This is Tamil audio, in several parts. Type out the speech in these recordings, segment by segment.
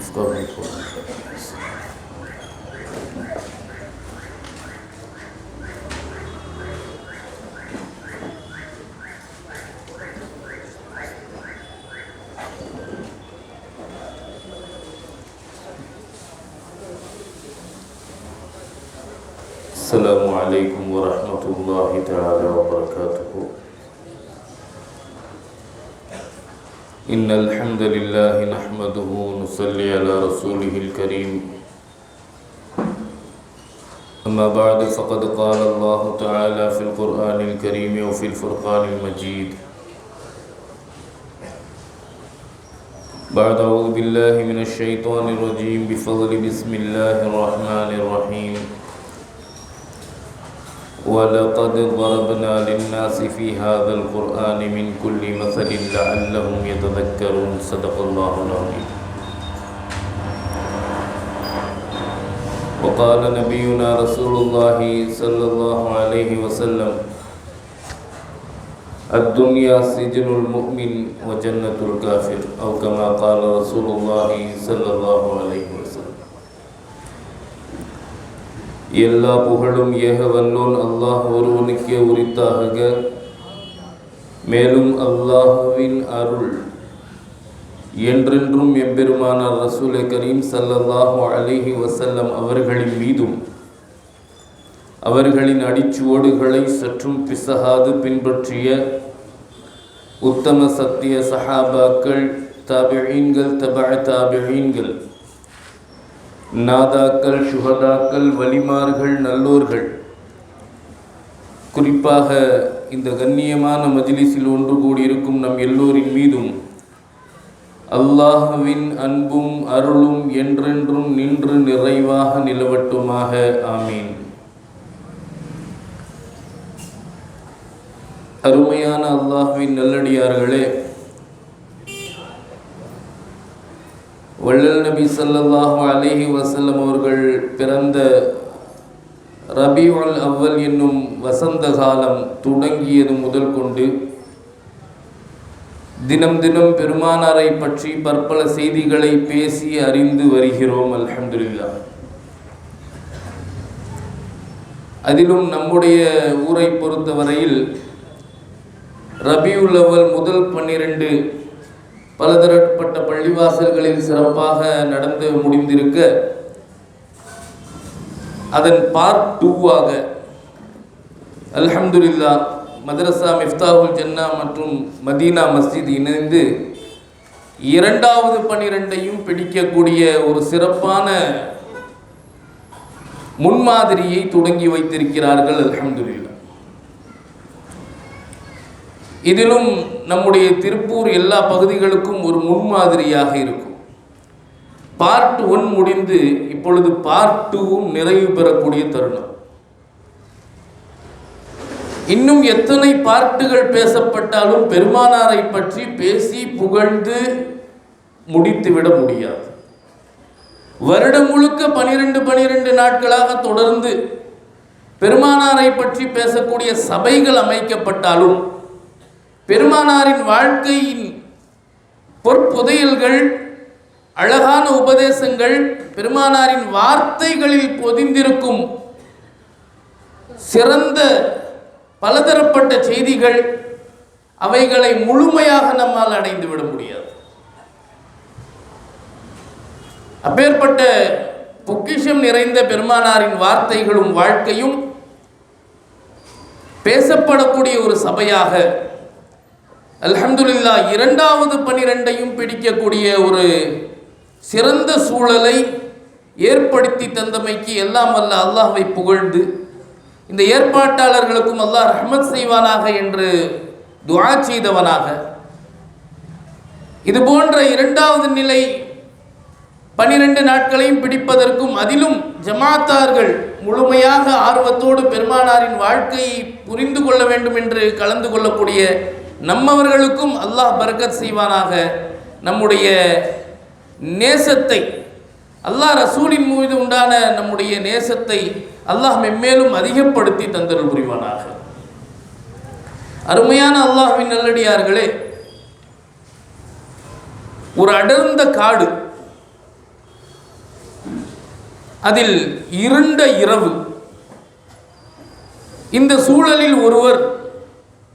يفقهوا قولي. السلام عليكم ورحمة الله تعالى وبركاته. إن الحمد لله نحمده ونصلي على رسوله الكريم. أما بعد فقد قال الله تعالى في القرآن الكريم وفي الفرقان المجيد بعد أعوذ بالله من الشيطان الرجيم بفضل بسم الله الرحمن الرحيم وَلَقَدْ ضَرَبْنَا لِلنَّاسِ فِي هَذَا الْقُرْآنِ مِنْ كُلِّ مَثَلٍ لَعَلَّهُمْ يَتَذَكَّرُونَ صدق الله العظيم. وقال نبينا رسول الله صلى الله عليه وسلم الدنيا سجن المؤمن وجنة الكافر أو كما قال رسول الله صلى الله عليه وسلم. எல்லா புகழும் ஏக வல்லோன் அல்லாஹ் ஒருவனுக்கே உரித்தாக. மேலும் அல்லாஹ்வின் அருள் என்றென்றும் எம்பெருமானார் ரசூலே கரீம் ஸல்லல்லாஹு அலைஹி வஸல்லம் அவர்களின் மீதும் அவர்களின் அடிச்சுவடுகளை சற்றும் பிசகாது பின்பற்றிய உத்தம சத்திய சஹாபாக்கள், தாபிஈன்கள், தபஅ தாபிஈன்கள், நாதாக்கள், சுஹதாக்கள், வலிமார்கள், நல்லோர்கள், குறிப்பாக இந்த கண்ணியமான மஜ்லிஸில் ஒன்று கூடியிருக்கும் நம் எல்லோரின் மீதும் அல்லாஹ்வின் அன்பும் அருளும் என்றென்றும் நின்று நிறைவாக நிலவட்டுமாக. ஆமீன். அருமையான அல்லாஹ்வின் நல்லடியார்களே, வள்ளல் நபி ஸல்லல்லாஹு அலைஹி வஸல்லம் அவர்கள் பிறந்த ரபீஉல் அவ்வல் என்னும் வசந்த காலம் தொடங்கியது முதல் கொண்டு தினம் தினம் பெருமானாரை பற்றி பற்பல செய்திகளை பேசி அறிந்து வருகிறோம். அல்ஹம்துலில்லாஹ். அதிலும் நம்முடைய ஊரை பொறுத்தவரையில் ரபீஉல் அவ்வல் முதல் 12 பலதரப்பட்ட பள்ளிவாசல்களில் சிறப்பாக நடந்து முடிந்திருக்க, அதன் பார்ட் 2ஆக அல்ஹம்துலில்லாஹ் மதரசா மிஃப்தாஹுல் ஜன்னா மற்றும் மதீனா மஸ்ஜித் இணைந்து 2வது 12ஐயும் பிடிக்கக்கூடிய ஒரு சிறப்பான முன்மாதிரியை தொடங்கி வைத்திருக்கிறார்கள். அல்ஹம்துலில்லாஹ். இதிலும் நம்முடைய திருப்பூர் எல்லா பகுதிகளுக்கும் ஒரு முன்மாதிரியாக இருக்கும். பார்ட் 1 முடிந்து இப்பொழுது பார்ட் 2வும் நிறைவு பெறக்கூடிய தருணம். இன்னும் எத்தனை பார்ட்டுகள் பேசப்பட்டாலும் பெருமானாரை பற்றி பேசி புகழ்ந்து முடித்துவிட முடியாது. வருடம் முழுக்க 12 நாட்களாக தொடர்ந்து பெருமானாரை பற்றி பேசக்கூடிய சபைகள் அமைக்கப்பட்டாலும் பெருமானாரின் வாழ்க்கையின் பொற்புதையல்கள், அழகான உபதேசங்கள், பெருமானாரின் வார்த்தைகளில் பொதிந்திருக்கும் சிறந்த பலதரப்பட்ட செய்திகள், அவைகளை முழுமையாக நம்மால் அடைந்துவிட முடியாது. அப்பேற்பட்ட பொக்கிஷம் நிறைந்த பெருமானாரின் வார்த்தைகளும் வாழ்க்கையும் பேசப்படக்கூடிய ஒரு சபையாக அல்ஹம்துலில்லாஹ் 2வது 12ஐயும் பிடிக்கக்கூடிய ஒரு சிறந்த சூழலை ஏற்படுத்தி தந்தமைக்கு எல்லாம் வல்ல அல்லாஹ்வை புகழ்ந்து, இந்த ஏற்பாட்டாளர்களுக்கும் அல்லாஹ் ரஹ்மத் செய்வானாக என்று துஆ செய்தவனாக, இது போன்ற 2வது நிலை 12 நாட்களையும் பிடிப்பதற்கும் அதிலும் ஜமாத்தார்கள் முழுமையாக ஆர்வத்தோடு பெருமானாரின் வாழ்க்கையை புரிந்து கொள்ள வேண்டும் என்று கலந்து கொள்ளக்கூடிய நம்மவர்களுக்கும் அல்லாஹ் பரக்கத் செய்வானாக. நம்முடைய நேசத்தை, அல்லாஹ் ரசூலின் மீது உண்டான நம்முடைய நேசத்தை அல்லாஹ் மென்மேலும் அதிகப்படுத்தி தந்தருள் புரிவானாக. அருமையான அல்லாஹ்வின் நல்லடியார்களே, ஒரு அடர்ந்த காடு, அதில் இருண்ட இரவு. இந்த சூழலில் ஒருவர்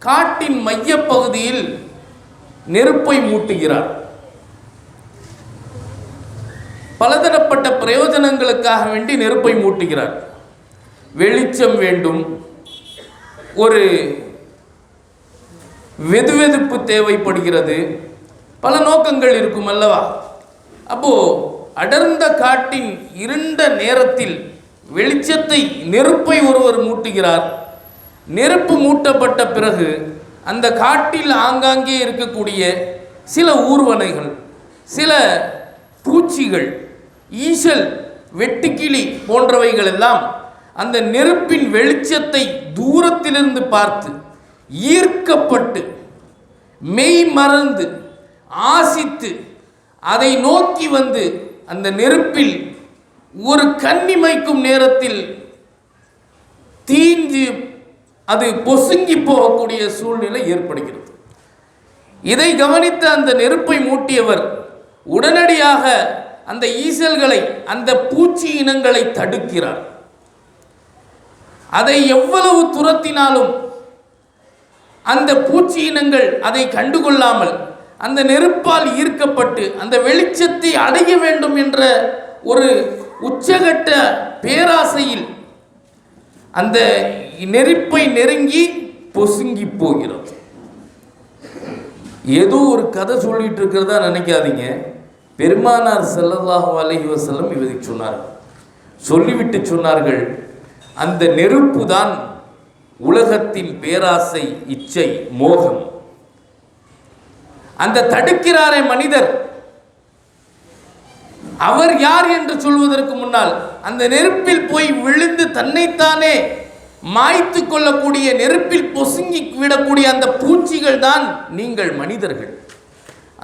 காட்டின் மையப்பகுதியில் நெருப்பை மூட்டுகிறார். பலதரப்பட்ட பிரயோஜனங்களுக்காக வேண்டி நெருப்பை மூட்டுகிறார். வெளிச்சம் வேண்டும், ஒரு வெதுவெதுப்பு தேவைப்படுகிறது, பல நோக்கங்கள் இருக்கும் அல்லவா. அப்போ அடர்ந்த காட்டின் இருண்ட நேரத்தில் வெளிச்சத்தை, நெருப்பை ஒருவர் மூட்டுகிறார். நெருப்பு மூட்டப்பட்ட பிறகு அந்த காட்டில் ஆங்காங்கே இருக்கக்கூடிய சில ஊர்வனைகள், சில பூச்சிகள், ஈசல், வெட்டுக்கிளி போன்றவைகள் எல்லாம் அந்த நெருப்பின் வெளிச்சத்தை தூரத்திலிருந்து பார்த்து ஈர்க்கப்பட்டு மெய் மறந்து ஆசித்து அதை நோக்கி வந்து அந்த நெருப்பில் ஒரு கண்ணிமைக்கும் நேரத்தில் தீஞ்சு அது பொசுங்கி போகக்கூடிய சூழ்நிலை ஏற்படுகிறது. இதை கவனித்த அந்த நெருப்பை மூட்டியவர் உடனடியாக அந்த ஈசல்களை, அந்த பூச்சி இனங்களை தடுக்கிறார். அதை எவ்வளவு துரத்தினாலும் அந்த பூச்சி இனங்கள் அதை கண்டுகொள்ளாமல் அந்த நெருப்பால் ஈர்க்கப்பட்டு அந்த வெளிச்சத்தை அடைய வேண்டும் என்ற ஒரு உச்சகட்ட பேராசையில் அந்த நெருப்பை நெருங்கி பொசுங்கி போகிறது. ஏதோ ஒரு கதை சொல்லிட்டு இருக்கிறதா நினைக்காதீங்க. பெருமானார் ஸல்லல்லாஹு அலைஹி வஸல்லம் இதை சொன்னார்கள். சொல்லிவிட்டு சொன்னார்கள், அந்த நெருப்பு தான் உலகத்தின் பேராசை, இச்சை, மோகம். அந்த தடுக்கிறாரே மனிதர், அவர் யார் என்று சொல்வதற்கு முன்னால் அந்த நெருப்பில் போய் விழுந்து தன்னைத்தானே மாய்த்து கொள்ளக்கூடிய, நெருப்பில் பொசுங்கி விடக்கூடிய அந்த பூச்சிகள் தான் நீங்கள் மனிதர்கள்.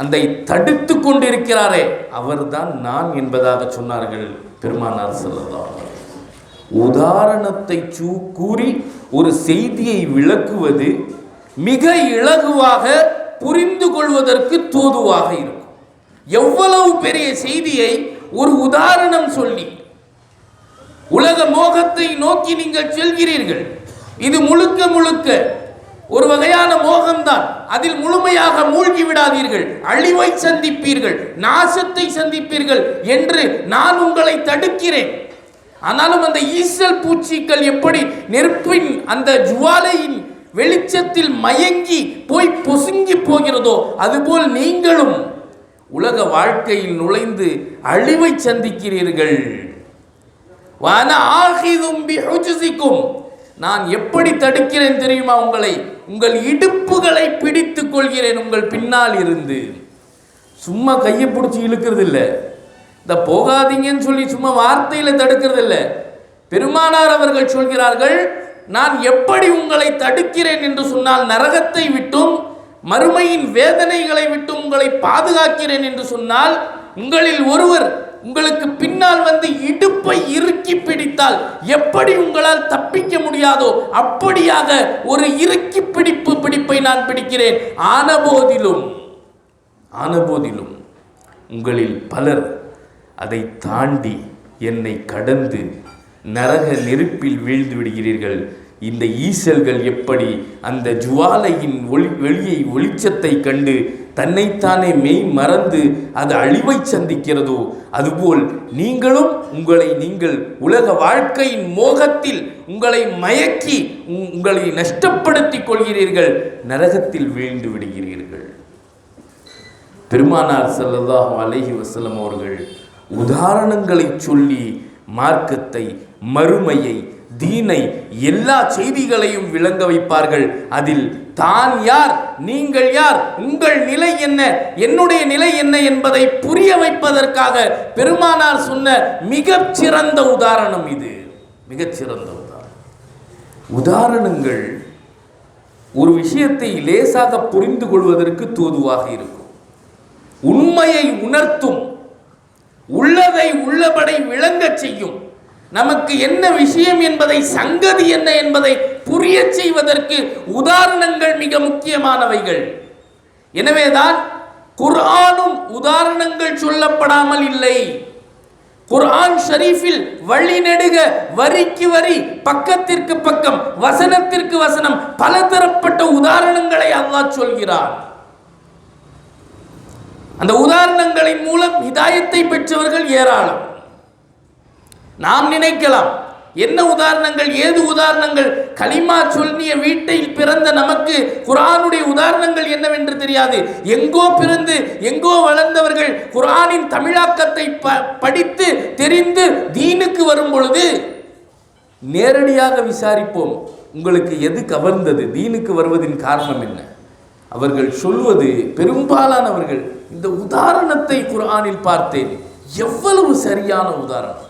அதை தடுத்து கொண்டிருக்கிறாரே அவர்தான் நான் என்பதாக சொன்னார்கள் பெருமானார் ஸல்லல்லாஹு அலைஹி வஸல்லம். உதாரணத்தை கூறி ஒரு செய்தியை விளக்குவது மிக இலகுவாக புரிந்து கொள்வதற்கு தோதுவாக இருக்கும். எவ்வளவு பெரிய செய்தியை ஒரு உதாரணம் சொல்லி உலக மோகத்தை நோக்கி நீங்கள் செல்கிறீர்கள். இது முழுக்க முழுக்க ஒரு வகையான மோகம்தான். அதில் முழுமையாக மூழ்கி விடாதீர்கள், அழிவை சந்திப்பீர்கள், நாசத்தை சந்திப்பீர்கள் என்று நான் உங்களை தடுக்கிறேன். ஆனாலும் அந்த ஈசல் பூச்சிகள் எப்படி நெருப்பின் அந்த ஜுவாலையின் வெளிச்சத்தில் மயங்கி போய் பொசுங்கி போகிறதோ அதுபோல் நீங்களும் உலக வாழ்க்கையில் நுழைந்து அழிவை சந்திக்கிறீர்கள். வான ஆகிதும் பிஹுஜ்ஸிக்கும், நான் எப்படி தடுக்கிறேன் தெரியுமா? உங்களை, உங்கள் இடுப்புகளை பிடித்துக் கொள்கிறேன் உங்கள் பின்னால் இருந்து. சும்மா கையை பிடிச்சி இழுக்கிறது இல்லை, இந்த போகாதீங்கன்னு சொல்லி சும்மா வார்த்தையில தடுக்கிறது இல்லை. பெருமானார் அவர்கள் சொல்கிறார்கள், நான் எப்படி உங்களை தடுக்கிறேன் என்று சொன்னால் நரகத்தை விட்டும் மறுமையின் வேதனைகளை விட்டு உங்களை பாதுகாக்கிறேன் என்று சொன்னால், உங்களில் ஒருவர் உங்களுக்கு பின்னால் வந்து இடுப்பை இறுக்கி பிடித்தால் எப்படி உங்களால் தப்பிக்க முடியாதோ அப்படியாக ஒரு இறுக்கி பிடிப்பை நான் பிடிக்கிறேன். ஆனபோதிலும் உங்களில் பலர் அதை தாண்டி என்னை கடந்து நரக நெருப்பில் வீழ்ந்து விடுகிறீர்கள். இந்த ஈசல்கள் எப்படி அந்த ஜுவாலையின் வெளிச்சத்தை கண்டு தன்னைத்தானே மெய் மறந்து அது அழிவை சந்திக்கிறதோ அதுபோல் நீங்களும் நீங்கள் உலக வாழ்க்கையின் மோகத்தில் உங்களை மயக்கி உங்களை நஷ்டப்படுத்திக் கொள்கிறீர்கள், நரகத்தில் வீழ்ந்து விடுகிறீர்கள். பெருமானார் ஸல்லல்லாஹு அலைஹி வஸல்லம் அவர்கள் உதாரணங்களை சொல்லி மார்க்கத்தை, மறுமையை, தீனை, எல்லா செய்திகளையும் விளங்க வைப்பார்கள். அதில் தான் யார், நீங்கள் யார், உங்கள் நிலை என்ன, என்னுடைய நிலை என்ன என்பதை புரிய வைப்பதற்காக பெருமானார் சொன்ன மிகச்சிறந்த உதாரணம் இது. மிகச்சிறந்த உதாரணங்கள் ஒரு விஷயத்தை லேசாக புரிந்து கொள்வதற்கு தோதுவாக இருக்கும். உண்மையை உணர்த்தும், உள்ளதை உள்ளபடி விளங்க செய்யும். நமக்கு என்ன விஷயம் என்பதை, சங்கதி என்ன என்பதை புரிய செய்வதற்கு உதாரணங்கள் மிக முக்கியமானவைகள். எனவேதான் குர்ஆனும் உதாரணங்கள் சொல்லப்படாமல் இல்லை. குர்ஆன் ஷரீஃபில் வழி நெடுக வரிக்கு வரி பக்கத்திற்கு பக்கம் வசனத்திற்கு வசனம் பலதரப்பட்ட உதாரணங்களை அல்லாஹ் சொல்கிறான். அந்த உதாரணங்களின் மூலம் ஹிதாயத்தை பெற்றவர்கள் ஏராளம். நாம் நினைக்கலாம் என்ன உதாரணங்கள், ஏது உதாரணங்கள், கலிமா சொல்லிய வீட்டில் பிறந்த நமக்கு குர்ஆனுடைய உதாரணங்கள் என்னவென்று தெரியாது. எங்கோ பிறந்து எங்கோ வளர்ந்தவர்கள் குர்ஆனின் தமிழாக்கத்தை படித்து தெரிந்து தீனுக்கு வரும் பொழுது நேரடியாக விசாரிப்போம், உங்களுக்கு எது கவர்ந்தது, தீனுக்கு வருவதின் காரணம் என்ன? அவர்கள் சொல்வது பெரும்பாலானவர்கள், இந்த உதாரணத்தை குர்ஆனில் பார்த்தேன், எவ்வளவு சரியான உதாரணம்,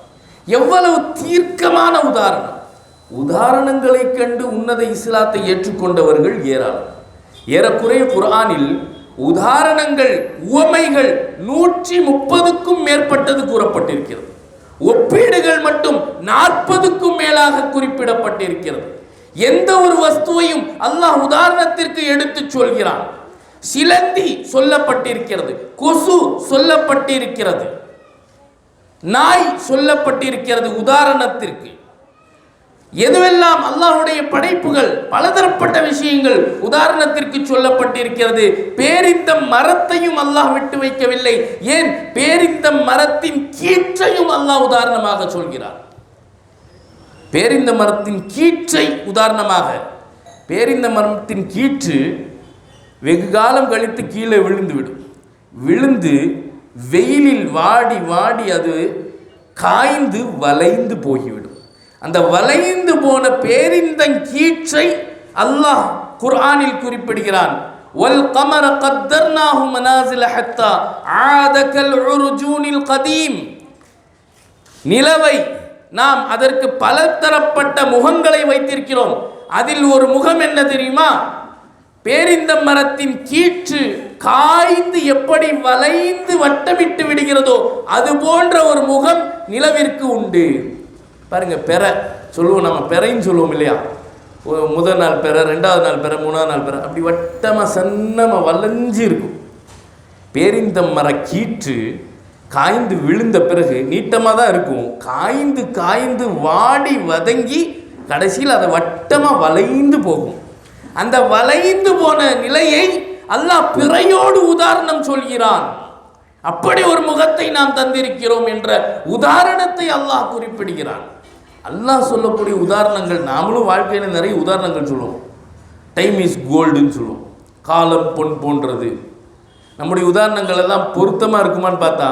எவ்வளவு தீர்க்கமான உதாரணம். உதாரணங்களை கண்டு உன்னத இஸ்லாத்தை ஏற்றுக்கொண்டவர்கள் ஏராளம். ஏறக்குறைய குர்ஆனில் உதாரணங்கள், உவமைகள் 130க்கும் மேற்பட்டது கூறப்பட்டிருக்கிறது. ஒப்பீடுகள் மட்டும் 40க்கும் மேலாக குறிப்பிடப்பட்டிருக்கிறது. எந்த ஒரு வஸ்துவையும் அல்லாஹ் உதாரணத்திற்கு எடுத்து சொல்கிறான். சிலந்தி சொல்லப்பட்டிருக்கிறது, கொசு சொல்லப்பட்டிருக்கிறது, நாய் சொல்லப்பட்டிருக்கிறது. உதாரணத்திற்கு எதுவெல்லாம் அல்லாஹ்வுடைய படைப்புகள், பலதரப்பட்ட விஷயங்கள் உதாரணத்திற்கு சொல்லப்பட்டிருக்கிறது. பேரிந்த மரத்தையும் அல்லாஹ் விட்டு வைக்கவில்லை. ஏன், பேரிந்த மரத்தின் கீற்றையும் அல்லாஹ் உதாரணமாக சொல்கிறார். பேரிந்த மரத்தின் கீற்றை உதாரணமாக, பேரிந்த மரத்தின் கீற்று வெகு காலம் கழித்து கீழே விழுந்துவிடும். விழுந்து வெயிலில் வாடி வாடி அது காய்ந்து வளைந்து போய்விடும். அந்த வளைந்து போன பேரிந்தங் கீற்றை அல்லாஹ் குர்ஆனில் குறிப்பிடுகிறான். வல் கமர கத்தர்னாஹு மனாசில ஹத்தா ஆத கல் உர்ஜூனில் கதீம். நிலவை நாம் அதற்கு பலதரப்பட்ட முகங்களை வைத்திருக்கிறோம். அதில் ஒரு முகம் என்ன தெரியுமா? பேரிந்த மரத்தின் கீற்று காய்ந்து எப்படி வளைந்து வட்டமிட்டு விடுகிறதோ அது போன்ற ஒரு முகம் நிலவிற்கு உண்டு. பாருங்க, பெற சொல்லுவோம், நம்ம பெறைன்னு சொல்லுவோம் இல்லையா? முதல் நாள் பெற, ரெண்டாவது நாள் பெற, மூணாவது நாள் பெற, அப்படி வட்டமாக சன்னமாக வளைஞ்சு இருக்கும். பேரிந்த மர கீற்று காய்ந்து விழுந்த பிறகு நீட்டமாக தான் இருக்கும். காய்ந்து காய்ந்து வாடி வதங்கி கடைசியில் அதை வட்டமாக வளைந்து போகும். அந்த வளைந்து போன நிலையை அல்லாஹ் பிறையோடு உதாரணம் சொல்கிறான். அப்படி ஒரு முகத்தை நாம் தந்திருக்கிறோம் என்ற உதாரணத்தை அல்லாஹ் குறிப்பிடுகிறான். அல்லாஹ் சொல்லக்கூடிய உதாரணங்கள், நாமளும் வாழ்க்கையில் நிறைய உதாரணங்கள் சொல்லுவோம். டைம் இஸ் கோல்டுன்னு சொல்லுவோம், காலம் பொன் போன்றது. நம்முடைய உதாரணங்கள் எல்லாம் பொருத்தமாக இருக்குமான்னு பார்த்தா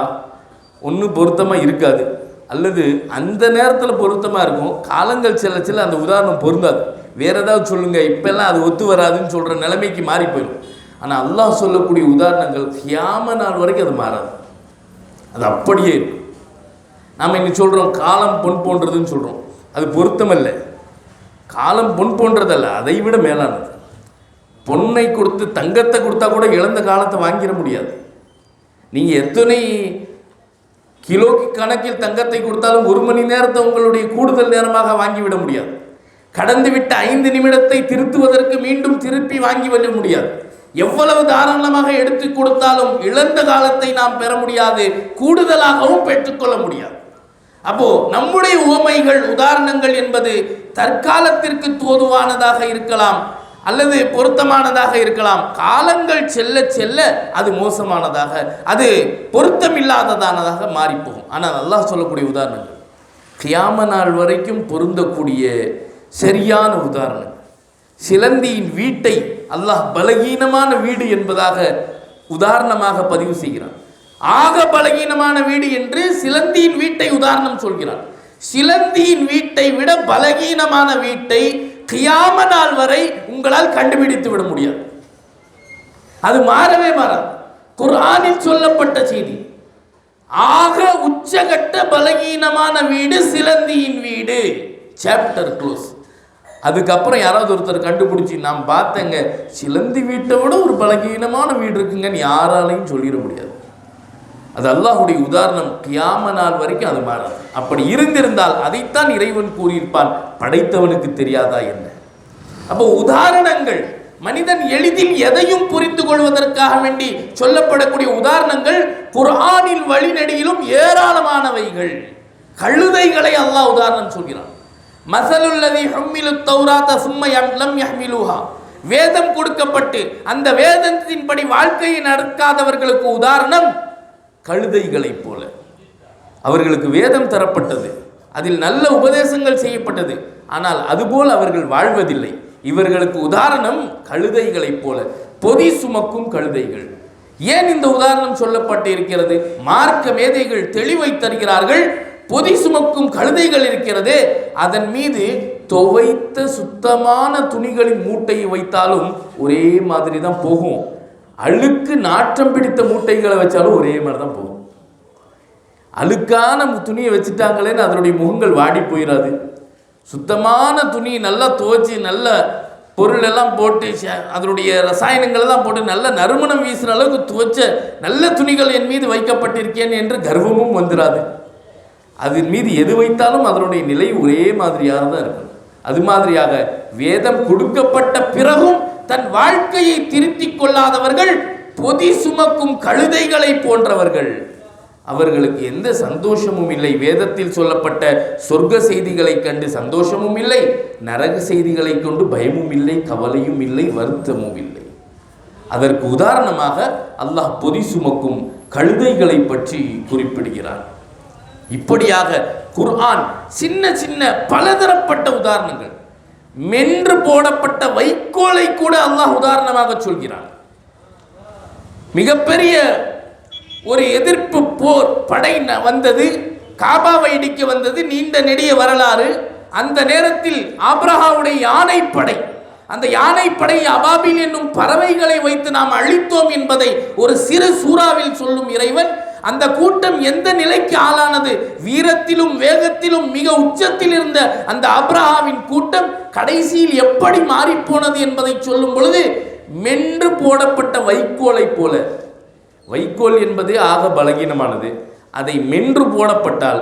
ஒன்று பொருத்தமாக இருக்காது, அல்லது அந்த நேரத்தில் பொருத்தமாக இருக்கும். காலங்கள் செல்ல செல்ல அந்த உதாரணம் பொருந்தாது. வேறு ஏதாவது சொல்லுங்கள், இப்போல்லாம் அது ஒத்து வராதுன்னு சொல்கிற நிலைமைக்கு மாறி போயிடும். ஆனால் அல்லாஹ் சொல்லக்கூடிய உதாரணங்கள் கியாம நாள் வரைக்கும் அது மாறாது, அது அப்படியே இருக்கும். நாம் இன்னைக்கு சொல்கிறோம் காலம் பொன் போன்றதுன்னு சொல்கிறோம், அது பொருத்தமல்ல. காலம் பொன் போன்றதல்ல, அதை விட மேலானது. பொன்னை கொடுத்து தங்கத்தை கொடுத்தா கூட இழந்த காலத்தை வாங்கிட முடியாது. நீங்கள் எத்தனை கிலோக்கு கணக்கில் தங்கத்தை கொடுத்தாலும் 1 மணி நேரத்தை உங்களுடைய கூடுதல் நேரமாக வாங்கிவிட முடியாது. கடந்துவிட்ட 5 நிமிடத்தை திருத்துவதற்கு மீண்டும் திருப்பி வாங்கி விட முடியாது. எவ்வளவு தாராளமாக எடுத்து கொடுத்தாலும் இழந்த காலத்தை நாம் பெற முடியாது, கூடுதலாகவும் பெற்றுக்கொள்ள முடியாது. அப்போ நம்முடைய உவமைகள், உதாரணங்கள் என்பது தற்காலத்திற்கு தோதுவானதாக இருக்கலாம், அல்லது பொருத்தமானதாக இருக்கலாம். காலங்கள் செல்ல செல்ல அது மோசமானதாக, அது பொருத்தமில்லாததானதாக மாறிப்போகும். ஆனால் அல்லாஹ் சொல்லக்கூடிய உதாரணங்கள் கியாம நாள் வரைக்கும் பொருந்தக்கூடிய சரியான உதாரணம். சிலந்தியின் வீட்டை அல்லாஹ் பலகீனமான வீடு என்பதாக உதாரணமாக பதிவு செய்கிறான். ஆக பலகீனமான வீடு என்று சிலந்தியின் வீட்டை உதாரணம் சொல்கிறான். சிலந்தியின் வீட்டை விட பலகீனமான வீட்டை கியாம நாள் வரை உங்களால் கண்டுபிடித்து விட முடியாது. அது மாறவே மாறாது. குர்ஆனில் சொல்லப்பட்ட செய்தி. ஆக உச்சகட்ட பலகீனமான வீடு சிலந்தியின் வீடு. Chapter close. அதுக்கப்புறம் யாராவது ஒருத்தர் கண்டுபிடிச்சி நாம் பார்த்தங்க சிலந்தி வீட்டை விட ஒரு பலகீனமான வீடு இருக்குங்கன்னு யாராலையும் சொல்லிட முடியாது. அது அல்லாஹுடைய உதாரணம். கியாம நாள் வரைக்கும் அது மாறாது. அப்படி இருந்திருந்தால் அதைத்தான் இறைவன் கூறியிருப்பான், படைத்தவனுக்கு தெரியாதா என்ன? அப்போ உதாரணங்கள், மனிதன் எளிதில் எதையும் புரிந்து கொள்வதற்காக வேண்டி சொல்லப்படக்கூடிய உதாரணங்கள் குர்ஆனில் வழிநெடுகிலும் ஏராளமானவைகள். கழுதைகளை அல்லாஹ் உதாரணம் சொல்கிறான். மஸலுல்லதி ஹும்மிலு தௌராத சும்ம லம் யஹ்மிலுஹா, வேதம் கொடுக்கப்பட்டு அந்த வேதத்தின்படி வாழ்க்கையை நடக்காதவர்களுக்கு உதாரணம் கழுதைகளைப் போல. அவர்களுக்கு வேதம் தரப்பட்டது, அதில் நல்ல உபதேசங்கள் செய்யப்பட்டது, ஆனால் அதுபோல் அவர்கள் வாழ்வதில்லை. இவர்களுக்கு உதாரணம் கழுதைகளைப் போல, பொதி சுமக்கும் கழுதைகள். ஏன் இந்த உதாரணம் சொல்லப்பட்டு இருக்கிறது? மார்க்க மேதைகள் தெளிவை தருகிறார்கள். பொதி சுமக்கும் கழுதைகள் இருக்கிறது, அதன் மீது துவைத்த சுத்தமான துணிகளின் மூட்டையை வைத்தாலும் ஒரே மாதிரி தான் போகும். அழுக்கு நாற்றம் பிடித்த மூட்டைகளை வச்சாலும் ஒரே மாதிரி தான் போகும். அழுக்கான துணியை வச்சுட்டாங்களேன்னு அதனுடைய முகங்கள் வாடி போயிடாது. சுத்தமான துணி நல்லா துவைச்சி நல்ல பொருள் எல்லாம் போட்டு அதனுடைய ரசாயனங்கள் எல்லாம் போட்டு நல்ல நறுமணம் வீசுகிற அளவுக்கு துவைச்ச நல்ல துணிகள் என் மீது வைக்கப்பட்டிருக்கேன் என்று கர்வமும் வந்துடாது. அதன் மீது எது வைத்தாலும் அதனுடைய நிலை ஒரே மாதிரியாக தான் இருக்கும். அது மாதிரியாக வேதம் கொடுக்கப்பட்ட பிறகும் தன் வாழ்க்கையை திருத்திக் கொள்ளாதவர்கள் பொதி சுமக்கும் கழுதைகளை போன்றவர்கள். அவர்களுக்கு எந்த சந்தோஷமும் இல்லை. வேதத்தில் சொல்லப்பட்ட சொர்க்க செய்திகளை கண்டு சந்தோஷமும் இல்லை, நரக செய்திகளை கொண்டு பயமும் இல்லை, கவலையும் இல்லை, வருத்தமும் இல்லை. அதற்கு உதாரணமாக அல்லாஹ் பொதி சுமக்கும் கழுதைகளை பற்றி குறிப்பிடுகிறார். இப்படியாக குர்ஆன் சின்ன சின்ன பலதரப்பட்ட உதாரணங்கள், மென்று போடப்பட்ட வைக்கோலை கூட அல்லாஹ் உதாரணமாக சொல்கிறான். மிகப்பெரிய ஒரு எதிர்ப்பு போர் படை வந்தது, காபாவை இடிக்க வந்தது, நீண்ட நெடிய வரலாறு. அந்த நேரத்தில் ஆபிரகாவுடைய யானைப்படை, அந்த யானைப்படை அபாபில் என்னும் பறவைகளை வைத்து நாம் அழித்தோம் என்பதை ஒரு சிறு சூறாவில் சொல்லும் இறைவன், அந்த கூட்டம் எந்த நிலைக்கு ஆளானது, வீரத்திலும் வேகத்திலும் மிக உச்சத்தில் இருந்த அந்த ஆபிரகாவின் கூட்டம் கடைசியில் எப்படி மாறிப்போனது என்பதை சொல்லும் பொழுது, மென்று போடப்பட்ட வைக்கோலை போல. வைக்கோல் என்பது ஆக பலகீனமானது, அதை மென்று போடப்பட்டால்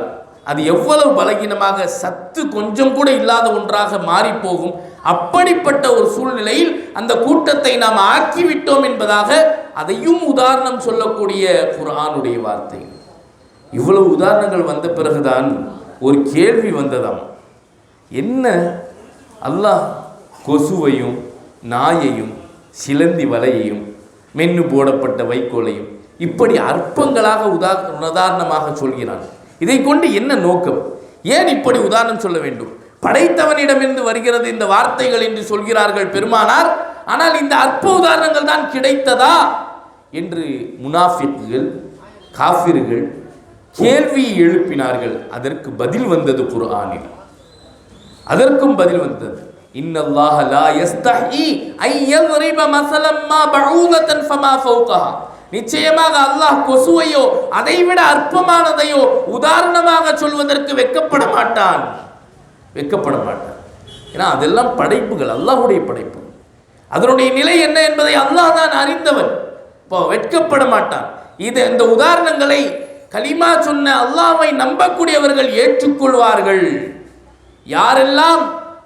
அது எவ்வளவு பலகீனமாக சத்து கொஞ்சம் கூட இல்லாத ஒன்றாக மாறி போகும். அப்படிப்பட்ட ஒரு சூழ்நிலையில் அந்த கூட்டத்தை நாம் ஆக்கிவிட்டோம் என்பதாக அதையும் உதாரணம் சொல்லக்கூடிய குர்ஆனுடைய வார்த்தை. இவ்வளவு உதாரணங்கள் வந்த பிறகுதான் ஒரு கேள்வி வந்ததாம். என்ன, அல்லாஹ் கொசுவையும் நாயையும் சிலந்தி வலையையும் மென்னு போடப்பட்ட வைக்கோலையும் இப்படி அற்பங்களாக உதாரணமாக சொல்கிறான். இதை கொண்டு என்ன நோக்கம்? ஏன் இப்படி உதாரணம் சொல்ல வேண்டும்? படைத்தவனிடமிருந்து வருகிறது இந்த வார்த்தைகள் என்று சொல்கிறார்கள் பெருமானார். ஆனால் இந்த அற்ப உதாரணங்கள் தான் கிடைத்ததா என்று முனாஃபிக்குகள், காஃபிர்கள் கேள்வி எழுப்பினார்கள். அதற்கு பதில் வந்தது குர்ஆனில். அதற்கும் பதில் வந்தது. இன்னல்லாஹ லா யஸ்தஹி ஐ யضرب مثلا ما بعوضة فما فوقها. நிச்சயமாக அல்லாஹ் கொசுவையோ அதைவிட அற்பமானதையோ உதாரணமாக சொல்வதற்கு வெட்கப்பட மாட்டான். ஏன்னா அதெல்லாம் படைப்புகள், அல்லாஹ்வுடைய படைப்பு. அதனுடைய நிலை என்ன என்பதை அல்லாஹ் தான் அறிந்தவன். இப்போ வெட்கப்பட மாட்டான். இந்த உதாரணங்களை கலிமா சொன்ன அல்லாஹ்வை நம்பக்கூடியவர்கள் ஏற்றுக்கொள்வார்கள். யாரெல்லாம்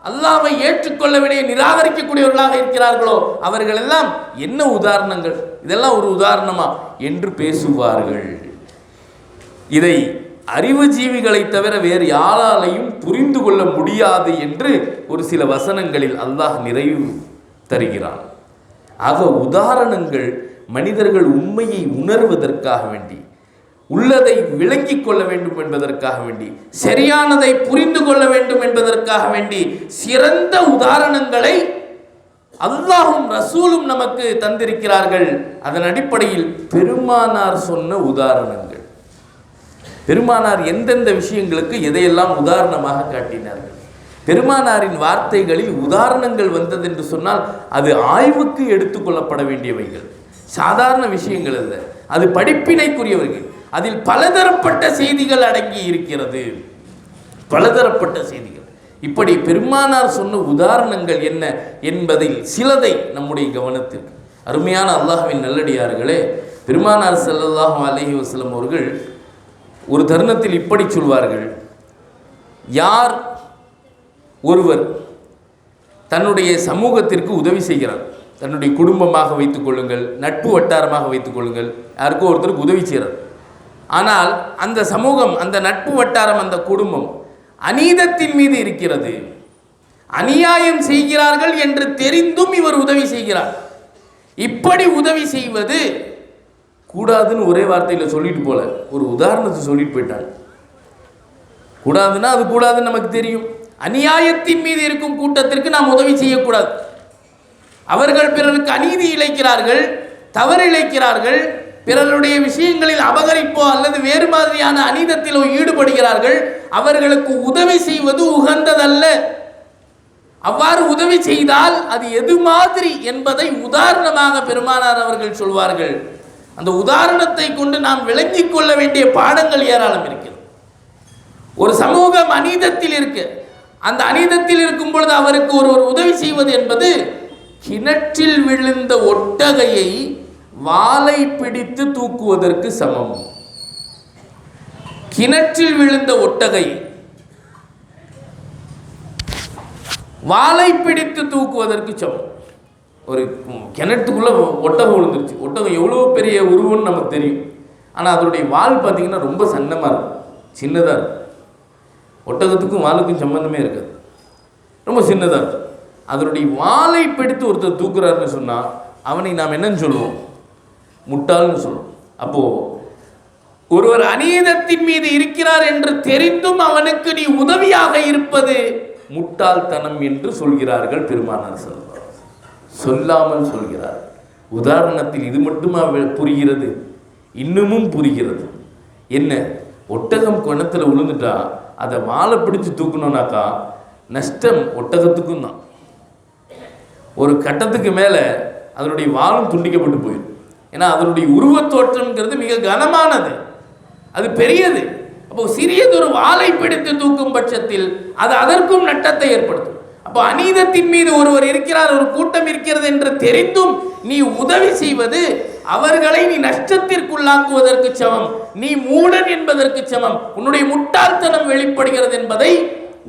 அல்லாஹ்வை ஏற்றுக்கொள்ளவில்லை, நிராகரிக்கக்கூடியவர்களாக இருக்கிறார்களோ அவர்கள் எல்லாம் என்ன உதாரணங்கள், இதெல்லாம் ஒரு உதாரணமா என்று பேசுவார்கள். இதை அறிவு ஜீவிகளை தவிர வேறு யாராலையும் புரிந்து கொள்ள முடியாது என்று ஒரு சில வசனங்களில் அல்லாஹ் நிறைவு தருகிறான். ஆக உதாரணங்கள் மனிதர்கள் உண்மையை உணர்வதற்காக வேண்டி, உள்ளதை விளங்கிக் கொள்ள வேண்டும் என்பதற்காக வேண்டி, சரியானதை புரிந்து கொள்ள வேண்டும் என்பதற்காக வேண்டி சிறந்த உதாரணங்களை அல்லாஹும் ரசூலும் நமக்கு தந்திருக்கிறார்கள். அதன் அடிப்படையில் பெருமானார் சொன்ன உதாரணங்கள், பெருமானார் எந்தெந்த விஷயங்களுக்கு எதையெல்லாம் உதாரணமாக காட்டினார்கள். பெருமானாரின் வார்த்தைகளில் உதாரணங்கள் வந்தது என்று சொன்னால் அது ஆய்வுக்கு எடுத்துக்கொள்ளப்பட வேண்டியவைகள், சாதாரண விஷயங்கள் அல்ல. அது படிப்பினைக்குரியவர்கள். அதில் பலதரப்பட்ட செய்திகள் அடங்கி இருக்கிறது, பலதரப்பட்ட செய்திகள். இப்படி பெருமானார் சொன்ன உதாரணங்கள் என்ன என்பதில் சிலதை நம்முடைய கவனத்திற்கு. அருமையான அல்லாஹ்வின் நல்லடியார்களே, பெருமானார் ஸல்லல்லாஹு அலைஹி வஸல்லம் அவர்கள் ஒரு தருணத்தில் இப்படி சொல்வார்கள். யார் ஒருவர் தன்னுடைய சமூகத்திற்கு உதவி செய்கிறார், தன்னுடைய குடும்பமாக வைத்துக் கொள்ளுங்கள், நட்பு வட்டாரமாக வைத்துக் கொள்ளுங்கள், யாருக்கோ ஒருத்தருக்கு உதவி செய்கிறார், ஆனால் அந்த சமூகம், அந்த நட்பு வட்டாரம், அந்த குடும்பம் அநீதத்தின் மீது இருக்கிறது. அநியாயம் செய்கிறார்கள் என்று தெரிந்தும் இவர் உதவி செய்கிறார். இப்படி உதவி செய்வது கூடாதுன்னு ஒரே வார்த்தையில் சொல்லிட்டு போல ஒரு உதாரணத்தை சொல்லிட்டு போயிட்டாங்க. கூடாதுன்னா அது கூடாதுன்னு நமக்கு தெரியும். அநியாயத்தின் மீது இருக்கும் கூட்டத்திற்கு நாம் உதவி செய்யக்கூடாது. அவர்கள் பிறருக்கு அநீதி இழைக்கிறார்கள், தவறு இழைக்கிறார்கள், பிறருடைய விஷயங்களில் அபகரிப்போ அல்லது வேறு மாதிரியான அநீதத்திலோ ஈடுபடுகிறார்கள். அவர்களுக்கு உதவி செய்வது உகந்ததல்ல. அவ்வாறு உதவி செய்தால் அது எது மாதிரி என்பதை உதாரணமாக பெருமானார் அவர்கள் சொல்வார்கள். அந்த உதாரணத்தை கொண்டு நாம் விளங்கிக் கொள்ள வேண்டிய பாடங்கள் ஏராளம் இருக்கிறது. ஒரு சமூகம் அநீதத்தில் இருக்கு, அந்த அநீதத்தில் இருக்கும் பொழுது அவருக்கு ஒருவர் உதவி செய்வது என்பது கிணற்றில் விழுந்த ஒட்டகையை வாளை பிடித்து தூக்குவதற்கு சமம். கிணற்றில் விழுந்த ஒட்டகை வாளை பிடித்து தூக்குவதற்கு சமம். ஒரு கிணற்றுக்குள்ள ஒட்டகம் விழுந்துருச்சு. ஒட்டகம் எவ்வளோ பெரிய உருவம்னு நமக்கு தெரியும். ஆனால் அதனுடைய வால் பார்த்தீங்கன்னா ரொம்ப சன்னமாக இருக்கும், சின்னதாக இருக்கும். ஒட்டகத்துக்கும் வாளுக்கும் சம்பந்தமே இருக்காது, ரொம்ப சின்னதாக இருக்கும். அதனுடைய வாளை பிடித்து ஒருத்தர் தூக்குறாருன்னு சொன்னால் அவனை நாம் என்னன்னு சொல்லுவோம்? முட்டாள்னு சொல்லுவோம். அப்போது ஒருவர் அநீதத்தின் மீது இருக்கிறார் என்று தெரிந்தும் அவனுக்கு நீ உதவியாக இருப்பது முட்டாள்தனம் என்று சொல்கிறார்கள் பெருமானார் ஸல்லல்லாஹு அலைஹி வஸல்லம். சொல்லாமல் சொல்கிறார். உதாரணத்தில் இது மட்டுமா புரிகிறது? இன்னமும் புரிகிறது. என்ன? ஒட்டகம் கிணத்துல விழுந்துட்டா அதை வாழை பிடிச்சு தூக்கணும்னாக்கா நஷ்டம் ஒட்டகத்துக்கும் தான். ஒரு கட்டத்துக்கு மேலே அதனுடைய வாலும் துண்டிக்கப்பட்டு போயிடும். ஏன்னா அதனுடைய உருவத்தோற்றம்ங்கிறது மிக கனமானது, அது பெரியது. அப்போ சிறியதொரு வாளை பிடித்து தூக்கும் பட்சத்தில் அது அதற்கும் நட்டத்தை ஏற்படுத்தும். அப்போ அநீதத்தின் மீது ஒருவர் இருக்கிறார், ஒரு கூட்டம் இருக்கிறது என்று தெரிந்தும் நீ உதவி செய்வது அவர்களை நீ நஷ்டத்திற்குள்ளாக்குவதற்கு சமம், நீ மூடன் என்பதற்கு சமம், உன்னுடைய முட்டாள்தனம் வெளிப்படுகிறது என்பதை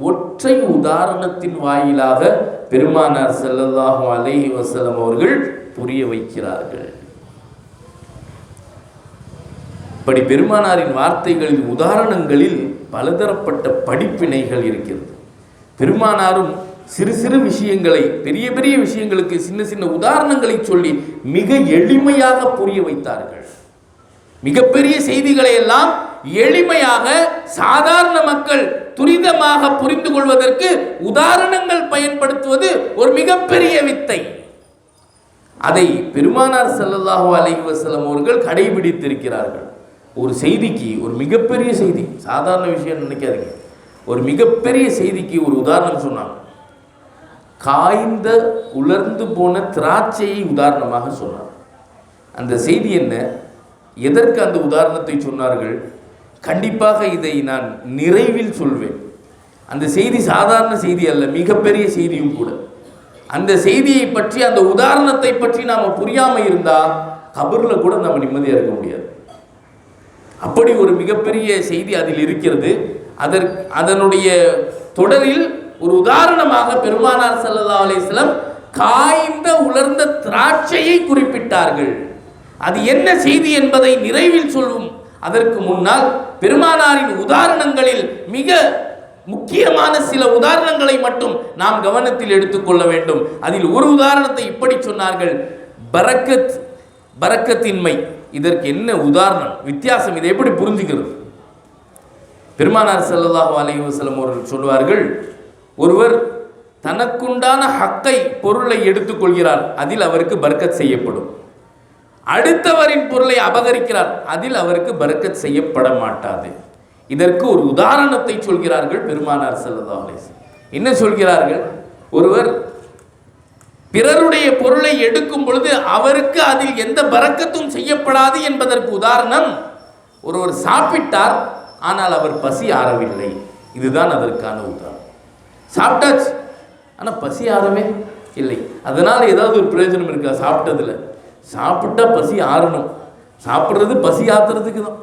ஒற்றை உதாரணத்தின் வாயிலாக பெருமானார் ஸல்லல்லாஹு அலைஹி வஸல்லம் அவர்கள் புரிய வைக்கிறார்கள். இப்படி பெருமானாரின் வார்த்தைகளில், உதாரணங்களில் பலதரப்பட்ட படிப்பினைகள் இருக்கிறது. பெருமானாரும் சிறு சிறு விஷயங்களை பெரிய பெரிய விஷயங்களுக்கு சின்ன சின்ன உதாரணங்களை சொல்லி மிக எளிமையாக புரிய வைத்தார்கள். மிகப்பெரிய செய்திகளை எல்லாம் எளிமையாக சாதாரண மக்கள் துரிதமாக புரிந்து கொள்வதற்கு உதாரணங்கள் பயன்படுத்துவது ஒரு மிகப்பெரிய வித்தை. அதை பெருமானார் ஸல்லல்லாஹு அலைஹி வஸல்லம் அவர்கள் கடைபிடித்திருக்கிறார்கள். ஒரு செய்திக்கு, ஒரு மிகப்பெரிய செய்தி, சாதாரண விஷயம் நினைக்காதீங்க, ஒரு மிகப்பெரிய செய்திக்கு ஒரு உதாரணம் சொன்னாங்க. காய்ந்த உலர்ந்து போன திராட்சையை உதாரணமாக சொன்னார். அந்த செய்தி என்ன? எதற்கு அந்த உதாரணத்தை சொன்னார்கள்? கண்டிப்பாக இதை நான் நிறைவில் சொல்வேன். அந்த செய்தி சாதாரண செய்தி அல்ல, மிகப்பெரிய செய்தியும் கூட. அந்த செய்தியை பற்றி, அந்த உதாரணத்தை பற்றி நாம் புரியாமல் இருந்தால் கபரில் கூட நம்ம நிம்மதியாக இருக்க முடியாது. அப்படி ஒரு மிகப்பெரிய செய்தி அதில் இருக்கிறது. அதனுடைய தொடரில் ஒரு உதாரணமாக பெருமானார் ஸல்லல்லாஹு அலைஹி வஸல்லம் காய்ந்த உலர்ந்த திராட்சையை குறிப்பிட்டார்கள். அது என்ன செய்தி என்பதை நிறைவில் சொல்லும். அதற்கு முன்னால் பெருமானாரின் உதாரணங்களில் மிக முக்கியமான சில உதாரணங்களை மட்டும் நாம் கவனத்தில் எடுத்துக்கொள்ள வேண்டும். அதில் ஒரு உதாரணத்தை இப்படி சொன்னார்கள், பரக்கத்தின்மை. இதற்கு என்ன உதாரணம், வித்தியாசம், இதை எப்படி புரிஞ்சுக்கிறது? பெருமானார் ஸல்லல்லாஹு அலைஹி வஸல்லம் அவர்கள் சொல்வார்கள், ஒருவர் தனக்குண்டான ஹக்கை, பொருளை எடுத்துக்கொள்கிறார், அதில் அவருக்கு பரக்கத் செய்யப்படும். அடுத்தவரின் பொருளை அபகரிக்கிறார், அதில் அவருக்கு பரக்கத் செய்யப்பட மாட்டாது. இதற்கு ஒரு உதாரணத்தை சொல்கிறார்கள் பெருமானார் ஸல்லல்லாஹு அலைஹி வஸல்லம். என்ன சொல்கிறார்கள்? ஒருவர் பிறருடைய பொருளை எடுக்கும் பொழுது அவருக்கு அதில் எந்த பரக்கத்தும் செய்யப்படாது என்பதற்கு உதாரணம், ஒருவர் சாப்பிட்டார் ஆனால் அவர் பசி ஆறவில்லை. இதுதான் அதற்கான உதாரணம். சாப்பிட்டாச்சு ஆனால் பசி ஆறவே இல்லை. அதனால் ஏதாவது ஒரு பிரயோஜனம் இருக்கா சாப்பிட்டதில்? சாப்பிட்டா பசி ஆறணும். சாப்பிட்றது பசி ஆற்றுறதுக்கு தான்,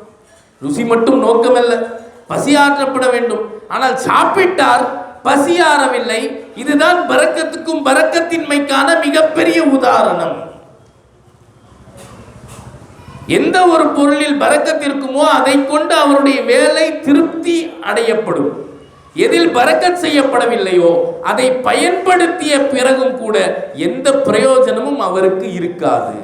ருசி மட்டும் நோக்கமல்ல, பசி ஆற்றப்பட வேண்டும். ஆனால் சாப்பிட்டார், பசி ஆறவில்லை. இதுதான் பரக்கத்துக்கும் பரக்கத்தின்மைக்கான மிகப்பெரிய உதாரணம். எந்த ஒரு பொருளில் பரக்கத் இருக்குமோ அதை கொண்டு அவருடைய வேலை திருப்தி அடையப்படும். எதில் பரக்கத் செய்யப்படவில்லையோ அதை பயன்படுத்திய பிறகும் கூட எந்த பிரயோஜனமும் அவருக்கு இருக்காது.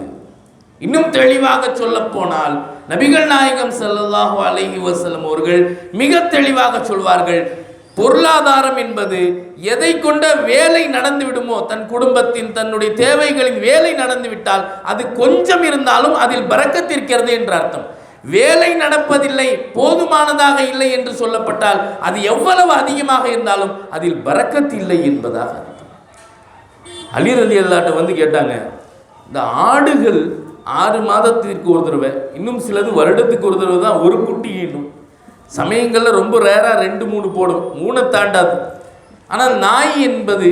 இன்னும் தெளிவாக சொல்ல போனால் நபிகள் நாயகம் ஸல்லல்லாஹு அலைஹி வஸல்லம் அவர்கள் மிக தெளிவாக சொல்வார்கள், பொருளாதாரம் என்பது எதை கொண்ட வேலை நடந்து விடுமோ, தன் குடும்பத்தின் தன்னுடைய தேவைகளின் வேலை நடந்து விட்டால் அது கொஞ்சம் இருந்தாலும் அதில் பரக்கத் இருக்கிறது என்று அர்த்தம். வேலை நடப்பதில்லை, போதுமானதாக இல்லை என்று சொல்லப்பட்டால் அது எவ்வளவு அதிகமாக இருந்தாலும் அதில் பரக்கத் இல்லை என்பதாக அர்த்தம். அலி ரலியல்லாஹு அன்ஹு வந்து கேட்டாங்க, இந்த ஆடுகள் 6 மாதத்திற்கு ஒரு தடவை, இன்னும் சிலது வருடத்துக்கு ஒரு தடவை தான் ஒரு குட்டி ஈனும். சமயங்களில் ரொம்ப ரேராக 2-3 போடும், 3 தாண்டாது. ஆனால் நாய் என்பது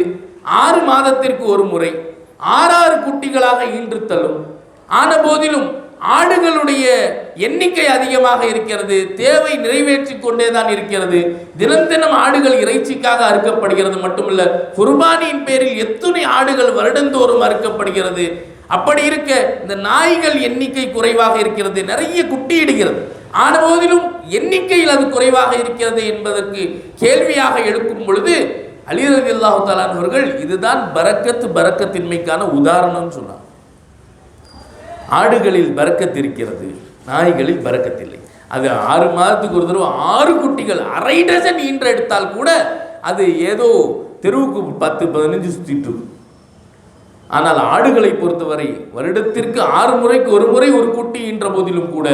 6 மாதத்திற்கு ஒரு முறை 6 குட்டிகளாக ஈன்று தள்ளும். ஆன போதிலும் ஆடுகளுடைய எண்ணிக்கை அதிகமாக இருக்கிறது, தேவை நிறைவேற்றி கொண்டே தான் இருக்கிறது. தினம் தினம் ஆடுகள் இறைச்சிக்காக அறுக்கப்படுகிறது மட்டுமல்ல, குர்பானியின் பேரில் எத்தனை ஆடுகள் வருடந்தோறும் அறுக்கப்படுகிறது. அப்படி இருக்க இந்த நாய்கள் எண்ணிக்கை குறைவாக இருக்கிறது, நிறைய குட்டியிடுகிறது. ஆன போதிலும் எண்ணிக்கையில் அது குறைவாக இருக்கிறது என்பதற்கு கேள்வியாக எழுக்கும் பொழுது அலி ரலியல்லாஹு தஆலா அவர்கள் இதுதான் பரக்கத்தின்மைக்கான உதாரணம் சொன்னார். ஆடுகளில் பரக்கத் இருக்கிறது, நாய்களில் பரக்கத் இல்லை. அது 6 மாதத்துக்கு ஒரு தடவை 6 குட்டிகள் 1/2 டஜன் ஈன்ற எடுத்தால் கூட அது ஏதோ தெருவுக்கு 10-15 சுற்றிட்டு இருக்கும். ஆனால் ஆடுகளை பொறுத்தவரை வருடத்திற்கு 6 முறைக்கு ஒரு முறை ஒரு குட்டி ஈன்ற போதிலும் கூட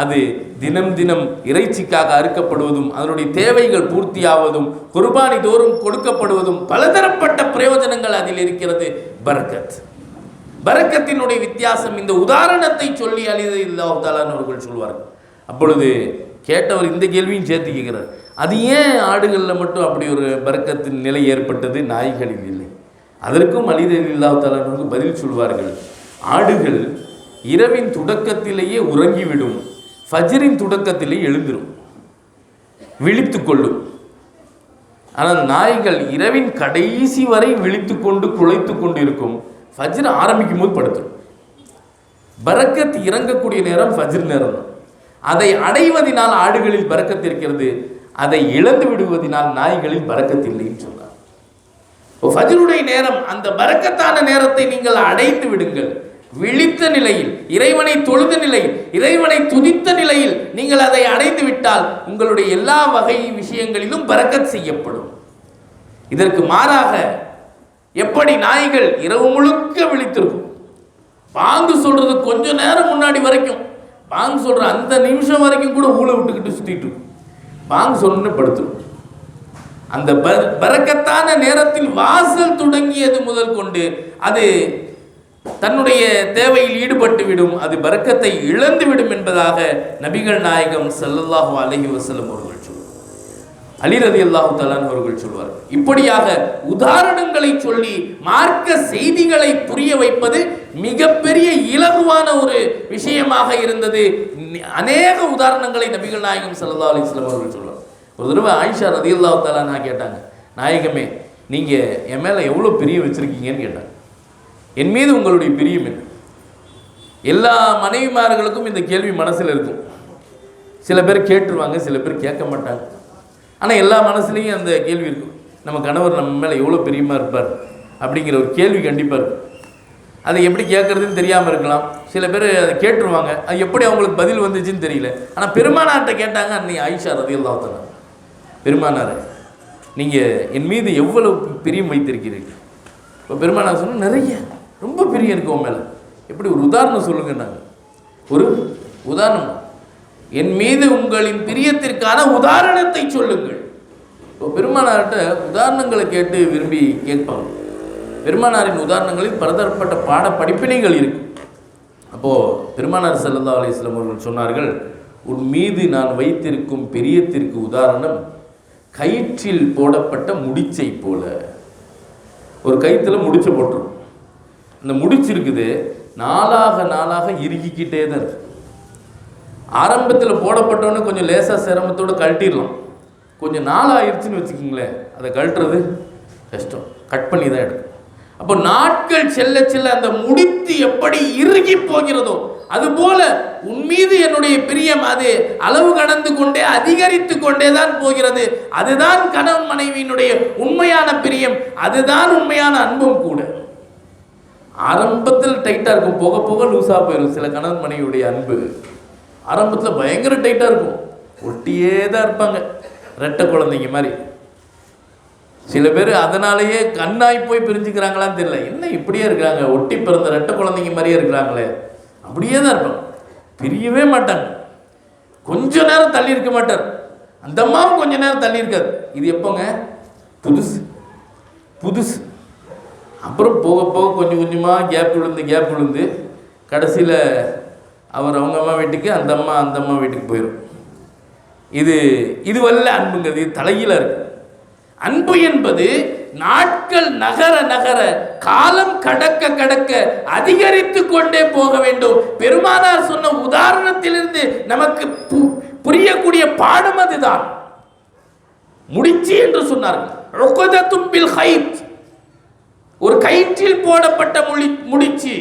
அது தினம் தினம் இறைச்சிக்காக அறுக்கப்படுவதும் அதனுடைய தேவைகள் பூர்த்தியாவதும் குர்பானி தோறும் கொடுக்கப்படுவதும் பலதரப்பட்ட பிரயோஜனங்கள் அதில் இருக்கிறது. பரக்கத், பரக்கத்தினுடைய வித்தியாசம் இந்த உதாரணத்தை சொல்லி அலி ரலியல்லாஹு தஆலா அவர்கள் சொல்வார்கள். அப்பொழுது கேட்டவர் இந்த கேள்வியும் சேர்த்து கேட்கிறார், அது ஏன் ஆடுகளில் மட்டும் அப்படி ஒரு பரக்கத்தின் நிலை ஏற்பட்டது, நாய்களில் இல்லை? அதற்கும் அலி ரலியல்லாஹு தஆலா அவர்கள் பதில் சொல்வார்கள், ஆடுகள் இரவின் தொடக்கத்திலேயே உறங்கிவிடும், ஃபஜ்ரின் தொடக்கத்திலே எழுந்திரும், விழித்து கொள்ளும். ஆனால் நாய்கள் இரவின் கடைசி வரை விழித்து கொண்டு குலைத்து கொண்டு இருக்கும், ஃபஜ்ர் ஆரம்பிக்கும் போது படுத்துரும். பரக்கத் இறங்கக்கூடிய நேரம் ஃபஜ்ர் நேரம் தான். அதை அடைவதனால் ஆடுகளில் பரக்கத் இருக்கிறது, அதை இழந்து விடுவதனால் நாய்களில் பரக்கத் இல்லைன்னு சொன்னார். ஃபஜ்ருடைய நேரம், அந்த பரக்கத்தான நேரத்தை நீங்கள் அடைந்து விடுங்கள். விழித்த நிலையில், இறைவனை தொழுத நிலையில், இறைவனை துதித்த நிலையில் நீங்கள் அதை அடைந்து விட்டால் உங்களுடைய எல்லா வகை விஷயங்களிலும் பரக்கத் செய்யப்படும். இதற்கு மாறாக எப்படி நாய்கள் இரவு முழுக்க விழித்திருக்கும், பாங்கு சொல்றது கொஞ்ச நேரம் முன்னாடி வரைக்கும், பாங்கு சொல்ற அந்த நிமிஷம் வரைக்கும் கூட ஊழ விட்டுக்கிட்டு சுத்திட்டு இருக்கும், பாங்கு சொல்லணும்னு படுத்துரும். அந்த பரக்கத்தான நேரத்தில் வாசல் தொடங்கியது முதல் கொண்டு அது தன்னுடைய தேவையில் ஈடுபட்டு விடும், அது பரக்கத்தை இழந்து விடும் என்பதாக நபிகள் நாயகம் ஸல்லல்லாஹு அலைஹி வஸல்லம் அவர்கள் சொல்வார். அலி ரலியல்லாஹு தஆலா அவர்கள் சொல்வார், இப்படியாக உதாரணங்களை சொல்லி மார்க்க செய்திகளை புரிய வைப்பது மிகப்பெரிய இலகுவான ஒரு விஷயமாக இருந்தது. அநேக உதாரணங்களை நபிகள் நாயகம் ஸல்லல்லாஹு அலைஹி வஸல்லம் அவர்கள் சொல்வார். ஒரு தடவை ஆயிஷா ரலியல்லாஹு தஆலா கேட்டாங்க, நாயகமே நீங்கள் என் மேலே எவ்வளோ பிரியம் வச்சுருக்கீங்கன்னு கேட்டாங்க. என் மீது உங்களுடைய பிரியம் என்ன? எல்லா மனைவிமார்களுக்கும் இந்த கேள்வி மனசில் இருக்கும். சில பேர் கேட்டுருவாங்க, சில பேர் கேட்க மாட்டாங்க. ஆனால் எல்லா மனசுலேயும் அந்த கேள்வி இருக்கும், நம்ம கணவர் நம்ம மேலே எவ்வளோ பிரியமாக இருப்பார் அப்படிங்கிற ஒரு கேள்வி கண்டிப்பாக இருக்கும். அதை எப்படி கேட்குறதுன்னு தெரியாமல் இருக்கலாம். சில பேர் அதை கேட்டுருவாங்க, அது எப்படி அவங்களுக்கு பதில் வந்துச்சுன்னு தெரியல. ஆனால் பெருமானார்கிட்ட கேட்டாங்க அன்னை ஆயிஷா ரலியல்லாஹு தஆலா, பெருமானார் நீங்கள் என் மீது எவ்வளவு பிரியம் வைத்திருக்கிறீர்கள்? இப்போ பெருமானார் சொன்னால் நிறைய, ரொம்ப பிரியம் இருக்கு உன் மேலே. எப்படி, ஒரு உதாரணம் சொல்லுங்கன்னாங்க. ஒரு உதாரணம், என் மீது உங்களின் பிரியத்திற்கான உதாரணத்தை சொல்லுங்கள். இப்போ பெருமானார்கிட்ட உதாரணங்களை கேட்டு விரும்பி கேட்பாங்க. பெருமானாரின் உதாரணங்களில் பலதரப்பட்ட பாட படிப்பினைகள் இருக்கு. அப்போது பெருமானார் ஸல்லல்லாஹு அலைஹி வஸல்லம் அவர்கள் சொன்னார்கள், உன் மீது நான் வைத்திருக்கும் பிரியத்திற்கு உதாரணம் கயிற்றில் போடப்பட்ட முடிச்சை போல. ஒரு கயிற்றில் முடிச்சை போட்டுரும், அந்த முடிச்சு இருக்குது நாளாக நாளாக இறுகிக்கிட்டே தான் இருக்கு. ஆரம்பத்தில் போடப்பட்டோன்னே கொஞ்சம் லேசாக சிரமத்தோடு கழட்டிடலாம், கொஞ்சம் நாள் ஆயிடுச்சுன்னு வச்சுக்கிங்களேன், அதை கழட்டுறது கஷ்டம், கட் பண்ணி தான் எடுக்கும். அப்போ நாட்கள் செல்ல செல்ல அந்த முடித்து எப்படி இறுகி போகிறதோ அதுபோல உன்மீது என்னுடைய பிரியம் அது அளவு கடந்து கொண்டே அதிகரித்து கொண்டே தான் போகிறது. அதுதான் கணவன் மனைவியினுடைய உண்மையான பிரியம், அதுதான் உண்மையான அன்பும் கூட. ஆரம்பத்தில் டைட்டா இருக்கும், போக போக லூஸா போயிடும். சில கணவன் மனைவியுடைய அன்பு ஆரம்பத்தில் பயங்கர டைட்டா இருக்கும், ஒட்டியே தான் இருப்பாங்க, ரெட்டை குழந்தைங்க மாதிரி. சில பேர் அதனாலேயே கண்ணாய் போய் பிரிஞ்சுக்கிறாங்களான்னு தெரியல. என்ன இப்படியே இருக்கிறாங்க, ஒட்டி பிறந்த ரெட்டை குழந்தைங்க மாதிரியே இருக்கிறாங்களே, அப்படியே தான் இருப்பாங்க, பிரியவே மாட்டாங்க. கொஞ்ச நேரம் தள்ளி இருக்க மாட்டார், அந்த அம்மாவும் கொஞ்ச நேரம் தள்ளி இருக்காது. இது எப்போங்க? புதுசு புதுசு. அப்புறம் போக போக கொஞ்சம் கொஞ்சமாக கேப் விழுந்து கடைசியில் அவர் அவங்க அம்மா வீட்டுக்கு, அந்த அம்மா வீட்டுக்கு போயிடும். இது வல்ல அன்புங்கிறது, இது தலையில இருக்கு. அன்பு என்பது நாட்கள் நகர நகர, காலம் கடக்க கடக்க அதிகரித்து கொண்டே போக வேண்டும். பெருமானார் சொன்ன உதாரணத்திலிருந்து நமக்கு புரியக்கூடிய பாடம் அதுதான். முடிச்சு என்று சொன்னார்கள். ஒரு கயிற்றில் போடப்பட்ட முடிச்சு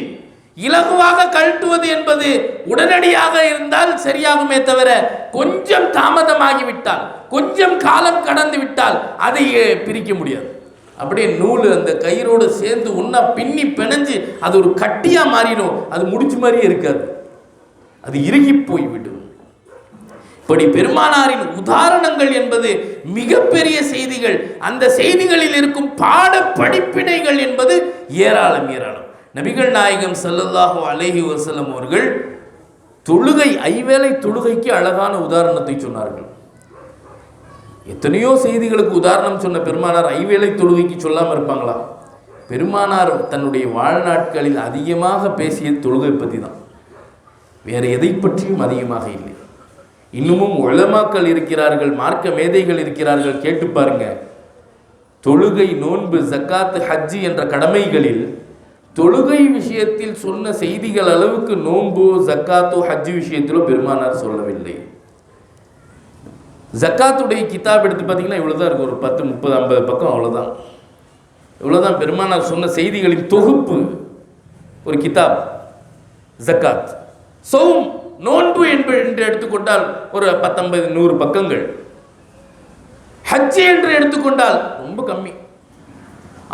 இலகுவாக கழட்டுவது என்பது உடனடியாக இருந்தால் சரியாகுமே தவிர, கொஞ்சம் தாமதமாகிவிட்டால், கொஞ்சம் காலம் கடந்து விட்டால் அதை பிரிக்க முடியாது. அப்படியே நூல் அந்த கயிறோடு சேர்ந்து ஒன்னா பின்னி பிணைஞ்சு அது ஒரு கட்டியா மாறிடும். அது முடிச்சு மாதிரியே இருக்காது, அது இறுகி போய்விடும். இப்படி பெருமானாரின் உதாரணங்கள் என்பது மிகப்பெரிய செய்திகள். அந்த செய்திகளில் இருக்கும் பாட படிப்பினைகள் என்பது ஏராளம் ஏராளம். நபிகள் நாயகம் ஸல்லல்லாஹு அலைஹி வஸல்லம் அவர்கள் தொழுகை, ஐவேளை தொழுகைக்கு அழகான உதாரணத்தை சொன்னார்கள். எத்தனையோ செய்திகளுக்கு உதாரணம் சொன்ன பெருமானார் ஐவேளை தொழுகைக்கு சொல்லாமல் இருப்பாங்களா? பெருமானார் தன்னுடைய வாழ்நாட்களில் அதிகமாக பேசிய தொழுகை பற்றி தான், வேற எதை பற்றியும் அதிகமாக இல்லை. இன்னமும் உலமாக்கள் இருக்கிறார்கள், மார்க்க மேதைகள் இருக்கிறார்கள், கேட்டு பாருங்க. தொழுகை, நோன்பு, ஜக்காத், ஹஜ்ஜி என்ற கடமைகளில் தொழுகை விஷயத்தில் சொன்ன செய்திகள் அளவுக்கு நோன்பு, ஜக்காத்தோ, ஹஜ்ஜி விஷயத்திலோ பெருமானார் சொல்லவில்லை. ஜக்காத்துடைய கிதாப் எடுத்து பார்த்தீங்கன்னா இவ்வளோதான் இருக்கும், ஒரு 10, 30, 50 பக்கம், அவ்வளோதான். இவ்வளோதான் பெருமானார் சொன்ன செய்திகளின் தொகுப்பு, ஒரு கிதாப் ஜக்காத். சௌம், நோன்பு என்று எடுத்துக்கொண்டால் ஒரு 19, 100 பக்கங்கள். ஹஜ் என்று எடுத்துக்கொண்டால் ரொம்ப கம்மி.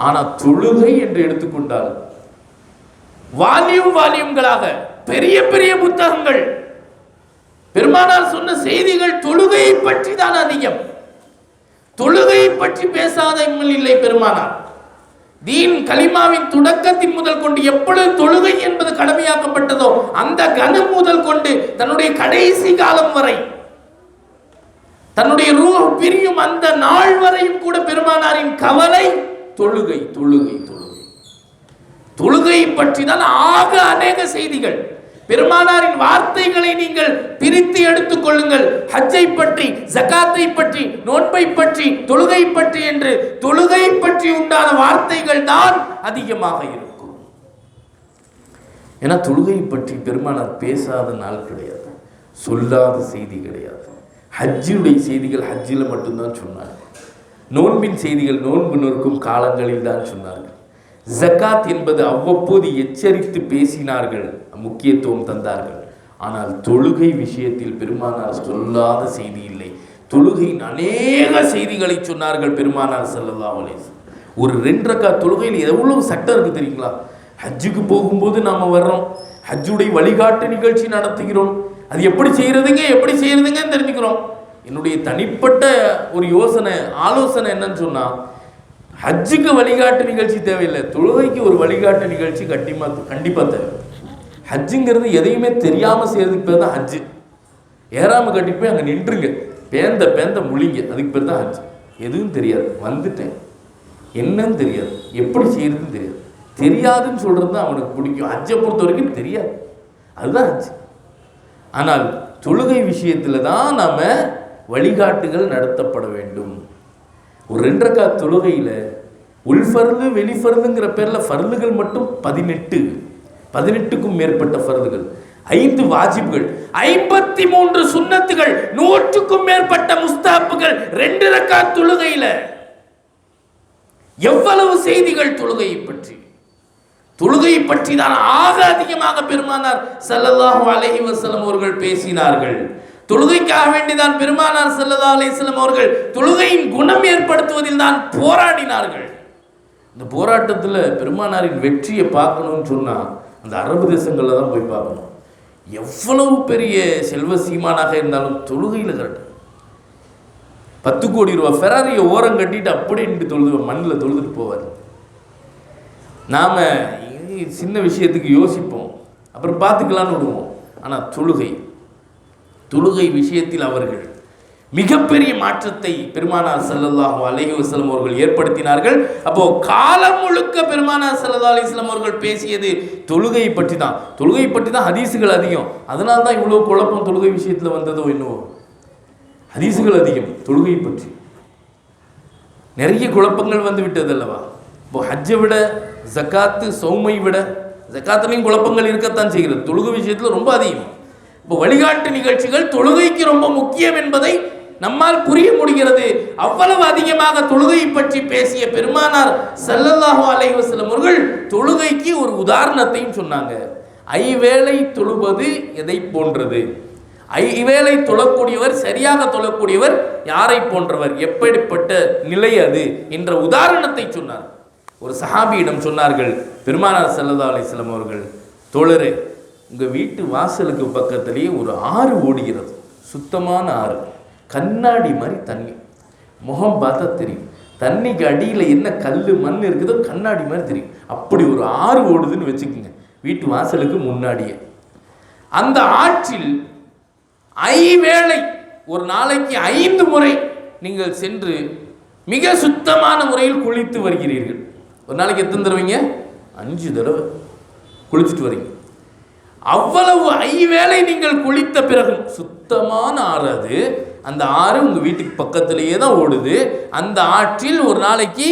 ஆனால் தொழுகை என்று எடுத்துக்கொண்டால் வால்யூம்களாக பெரிய பெரிய புத்தகங்கள். பெருமானார் சொன்ன செய்திகள் தொழுகையை பற்றி தான் அதிகம். தொழுகையை பற்றி பேசாத இல்லை பெருமானார். தீன் கலிமாவின் தொடக்கத்தின் முதல் கொண்டு எப்பொழுது தொழுகை என்பது கடமையாக்கப்பட்டதோ அந்த கணம் முதல் கொண்டு தன்னுடைய கடைசி காலம் வரை, தன்னுடைய ரூஹ் பிரியும் அந்த நாள் வரையும் கூட பெருமானாரின் கவலை தொழுகை தொழுகை தொழுகை. தொழுகை பற்றி தான் ஆக அநேக செய்திகள். பெருமானாரின் வார்த்தைகளை நீங்கள் பிரித்து எடுத்துக் கொள்ளுங்கள். ஹஜ்ஜை பற்றி, ஜகாத்தை பற்றி, நோன்பை பற்றி, தொழுகை பற்றி என்று தொழுகை பற்றி உண்டான வார்த்தைகள் தான் அதிகமாக இருக்கும். ஏன்னா தொழுகை பற்றி பெருமானார் பேசாத நாள் கிடையாது, சொல்லாத செய்தி கிடையாது. ஹஜ்ஜுடைய செய்திகள் ஹஜ்ஜில் மட்டும்தான் சொன்னார். நோன்பின் செய்திகள் நோன்பு நோக்கும் காலங்களில் தான் சொன்னார்கள். ஜகாத் என்பது அவ்வப்போது எச்சரித்து பேசினார்கள், முக்கியத்துவம் தந்தார்கள். ஆனால் தொழுகை விஷயத்தில் பெருமானார் சொல்லாத செய்தி இல்லை. தொழுகையின் அநேக செய்திகளை சொன்னார்கள் பெருமானார் ஸல்லல்லாஹு அலைஹி வஸல்லம். ஒரு 2 ரக்காத் தொழுகையில் எவ்வளவு சட்டம் இருக்கு தெரியுங்களா? ஹஜ்ஜுக்கு போகும்போது நாம் வர்றோம், ஹஜ்ஜுடைய வழிகாட்டு நிகழ்ச்சி நடத்துகிறோம். அது எப்படி செய்யறதுங்கன்னு தெரிஞ்சுக்கிறோம். என்னுடைய தனிப்பட்ட ஒரு ஆலோசனை என்னன்னு சொன்னா, ஹஜ்ஜுக்கு வழிகாட்டு நிகழ்ச்சி தேவையில்லை, தொழுகைக்கு ஒரு வழிகாட்டு நிகழ்ச்சி கண்டிப்பாக தேவை. ஹஜ்ஜுங்கிறது எதையுமே தெரியாமல் செய்யறதுக்கு பேர் தான் ஹஜ்ஜு. ஏறாமல் கட்டிட்டு போய் அங்கே நின்றுங்க, பேந்த முழிங்க, அதுக்கு பேர் தான் ஹஜ்ஜு. எதுவும் தெரியாது, வந்துட்டேன், என்னன்னு தெரியாது, எப்படி செய்யறதுன்னு தெரியாது. தெரியாதுன்னு சொல்றது தான் அவனுக்கு பிடிக்கும். ஹஜ்ஜை பொறுத்த வரைக்கும் தெரியாது, அதுதான் ஹஜ். ஆனால் தொழுகை விஷயத்தில் தான் நாம் வழிகாட்டுகள் நடத்தப்பட வேண்டும். ஒரு 2 ரக்காத் தொழுகையில் உள்ஃபர்து வெளிஃபர்துங்கிற பேரில் ஃபர்துகள் மட்டும் 18க்கும் மேற்பட்ட ஃபர்துகள், 5 வாஜிப்கள், 53 சுன்னத்துகள், 100க்கும் மேற்பட்ட முஸ்தாப்புகள் 2 ரக்காத் தொழுகையில். எவ்வளவு செய்திகள் தொழுகையை பற்றி! தொழுகை பற்றி தான் ஆக அதிகமாக பெருமானார் ஸல்லல்லாஹு அலைஹி வஸல்லம் அவர்கள் பேசினார்கள். தொழுகைக்காக வேண்டிதான் பெருமானார் ஸல்லல்லாஹு அலைஹி வஸல்லம் அவர்கள் தொழுகையின் குணம் ஏற்படுத்துவதில் தான் போராடினார்கள். இந்த போராட்டத்தில் பெருமானாரின் வெற்றியை பார்க்கணும்னு சொன்னால் அந்த அரபு தேசங்களில் தான் போய் பார்க்கணும். எவ்வளவு பெரிய செல்வ சீமானாக இருந்தாலும் தொழுகையில் கரெக்ட். 10 கோடி ரூபா ஃபெராரியை ஓரம் கட்டிட்டு அப்படியே நின்று தொழுது மண்ணில் தொழுதுட்டு போவார். நாம் சின்ன விஷயத்துக்கு யோசிப்போம், அப்புறம் பார்த்துக்கலான்னு விடுவோம். ஆனால் தொழுகை விஷயத்தில் அவர்கள் மிகப்பெரிய மாற்றத்தை பெருமானார் ஸல்லல்லாஹு அலைஹி வஸல்லம் அவர்கள் ஏற்படுத்தினார்கள். அப்போ காலம் முழுக்க பெருமானார் ஸல்லல்லாஹு அலைஹி வஸல்லம் அவர்கள் பேசியது தொழுகையை பற்றி தான் ஹதீஸுகள் அதிகம். அதனால தான் இவ்வளோ குழப்பம் தொழுகை விஷயத்தில் வந்ததோ என்னவோ. ஹதீஸுகள் அதிகம், தொழுகை பற்றி நிறைய குழப்பங்கள் வந்து விட்டது அல்லவா. இப்போ ஹஜ்ஜை விட ஜக்காத்து, சௌமை விட ஜக்காத்துலையும் குழப்பங்கள் இருக்கத்தான் செய்கிறது. தொழுகை விஷயத்தில் ரொம்ப அதிகம். இப்போ வழிகாட்டு நிகழ்ச்சிகள் தொழுகைக்கு ரொம்ப முக்கியம் என்பதை நம்மால் புரிய முடிகிறது. அவ்வளவு அதிகமாக தொழுகையை பற்றி பேசிய பெருமானார் ஸல்லல்லாஹு அலைஹி வஸல்லம் அவர்கள் தொழுகைக்கு ஒரு உதாரணத்தையும் சொன்னாங்க. ஐவேளை தொழுவது எதை போன்றது? ஐவேளை தொழக்கூடியவர், சரியாக தொழக்கூடியவர் யாரை போன்றவர், எப்படிப்பட்ட நிலை அது என்ற உதாரணத்தை சொன்னார். ஒரு சஹாபியிடம் சொன்னார்கள் பெருமானார் ஸல்லல்லாஹு அலைஹி வஸல்லம் அவர்கள், தோழரே, உங்கள் வீட்டு வாசலுக்கு பக்கத்திலேயே ஒரு ஆறு ஓடுகிறது, சுத்தமான ஆறு, கண்ணாடி மாதிரி தண்ணி, முகம் பார்த்தா தெரியும், தண்ணிக்கு அடியில் என்ன கல் மண் இருக்குதோ கண்ணாடி மாதிரி தெரியும். அப்படி ஒரு ஆறு ஓடுதுன்னு வச்சுக்கோங்க வீட்டு வாசலுக்கு முன்னாடியே. அந்த ஆற்றில் ஐவேளை, ஒரு நாளைக்கு 5 முறை நீங்கள் சென்று மிக சுத்தமான முறையில் குளித்து வருகிறீர்கள். ஒரு நாளைக்கு எத்தனை தடவைங்க? 5 தடவை குளிச்சுட்டு வரீங்க. அவ்வளவு ஐவேளை நீங்கள் குளித்த பிறகு சுத்தமான ஆறு அது. அந்த ஆறு உங்கள் வீட்டுக்கு பக்கத்திலேயே தான் ஓடுது. அந்த ஆற்றில் ஒரு நாளைக்கு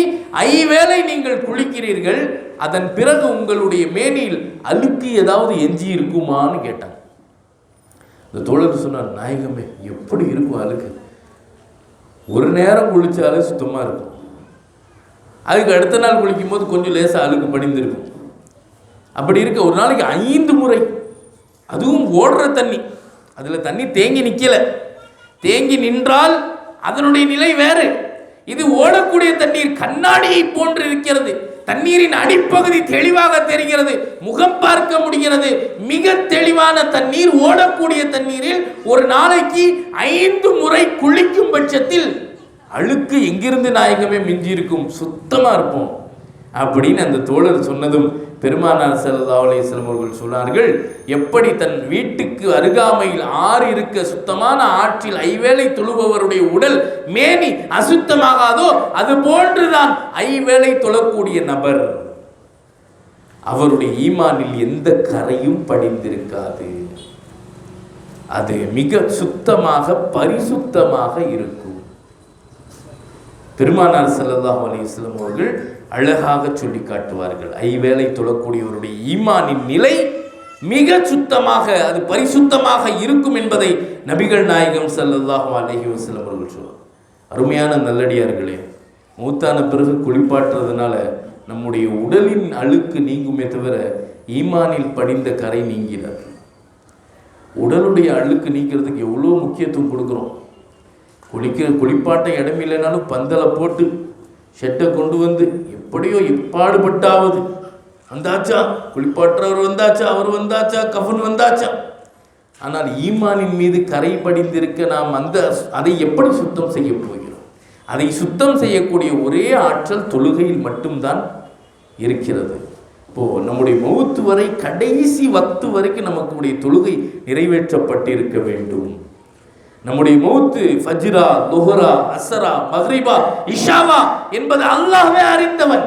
ஐவேளை நீங்கள் குளிக்கிறீர்கள். அதன் பிறகு உங்களுடைய மேனியில் அழுக்கு ஏதாவது எஞ்சி இருக்குமான்னு கேட்டாங்க. இந்த தோழர் சொன்னார், நாயகமே, எப்படி இருக்கும் அழுக்கு? ஒரு நேரம் குளிச்சாலே சுத்தமாக இருக்கும், அதுக்கு அடுத்த நாள் குளிக்கும் போது கொஞ்சம் லேசாக அழுக்கு படிந்திருக்கும். அப்படி இருக்க ஒரு நாளைக்கு 5 முறை, அதுவும் ஓடுற தண்ணி, அதில் தண்ணி தேங்கி நிற்கலை. தேங்கி நின்றால் அதனுடைய நிலை வேறு. இது ஓடக்கூடிய தண்ணீர் கண்ணாடியை போன்று இருக்கிறது. தண்ணீரின் அடிப்பகுதி தெளிவாக தெரிகிறது, முகம் பார்க்க முடிகிறது. மிக தெளிவான தண்ணீர், ஓடக்கூடிய தண்ணீரில் ஒரு நாளைக்கு 5 முறை குளிக்கும் பட்சத்தில் அழுக்கு எங்கிருந்து நாயகமே மிஞ்சி இருக்கும்? சுத்தமாக இருப்போம் அப்படின்னு அந்த தோழர் சொன்னதும் பெருமானார் ஸல்லல்லாஹு அலைஹி வஸல்லம் அவர்கள் சொன்னார்கள், எப்படி தன் வீட்டுக்கு அருகாமையில் ஆறு இருக்க சுத்தமான ஆற்றில் ஐவேளை தொழுபவருடைய உடல் மேனி அசுத்தமாகாதோ அது போன்றுதான் ஐவேளை தொழக்கூடிய நபர், அவருடைய ஈமானில் எந்த கரையும் படிந்திருக்காது, அது மிக சுத்தமாக பரிசுத்தமாக இருக்கும். பெருமானார் ஸல்லல்லாஹு அலைஹி வஸல்லம் அவர்கள் அழகாக சொல்லி காட்டுவார்கள், ஐவேளை தொழக்கூடியவருடைய ஈமானின் நிலை மிக சுத்தமாக, அது பரிசுத்தமாக இருக்கும் என்பதை நபிகள் நாயகம் ஸல்லல்லாஹு அலைஹி வஸல்லம் அவர்கள் சொல்வார். அருமையான நல்லடியார்களே, மூத்தான பிறகு குளிப்பாட்டுறதுனால நம்முடைய உடலின் அழுக்கு நீங்குமே தவிர ஈமானில் படிந்த கரை நீங்கிறார். உடலுடைய அழுக்கு நீக்கிறதுக்கு எவ்வளோ முக்கியத்துவம் கொடுக்குறோம். குளிப்பாட்ட இடம் இல்லைனாலும் பந்தலை போட்டு ஷெட்டை கொண்டு வந்து எப்படியோ எப்பாடுபட்டாவது வந்தாச்சா, குளிப்பாற்றவர் வந்தாச்சா, அவர் வந்தாச்சா, கஃன் வந்தாச்சா. ஆனால் ஈமானின் மீது கரை படிந்திருக்க நாம் அதை எப்படி சுத்தம் செய்ய போகிறோம்? அதை சுத்தம் செய்யக்கூடிய ஒரே ஆற்றல் தொழுகையில் மட்டும்தான் இருக்கிறது. இப்போது நம்முடைய மௌத்து வரை, கடைசி வக்து வரைக்கும் நமக்குடைய தொழுகை நிறைவேற்றப்பட்டிருக்க வேண்டும். நம்முடைய மௌத்து ஃபஜ்ரா, லுஹ்ரா, அஸ்ரா, மக்ரிபா, இஷாவா என்பது அல்லாஹ்வே அறிந்தவன்.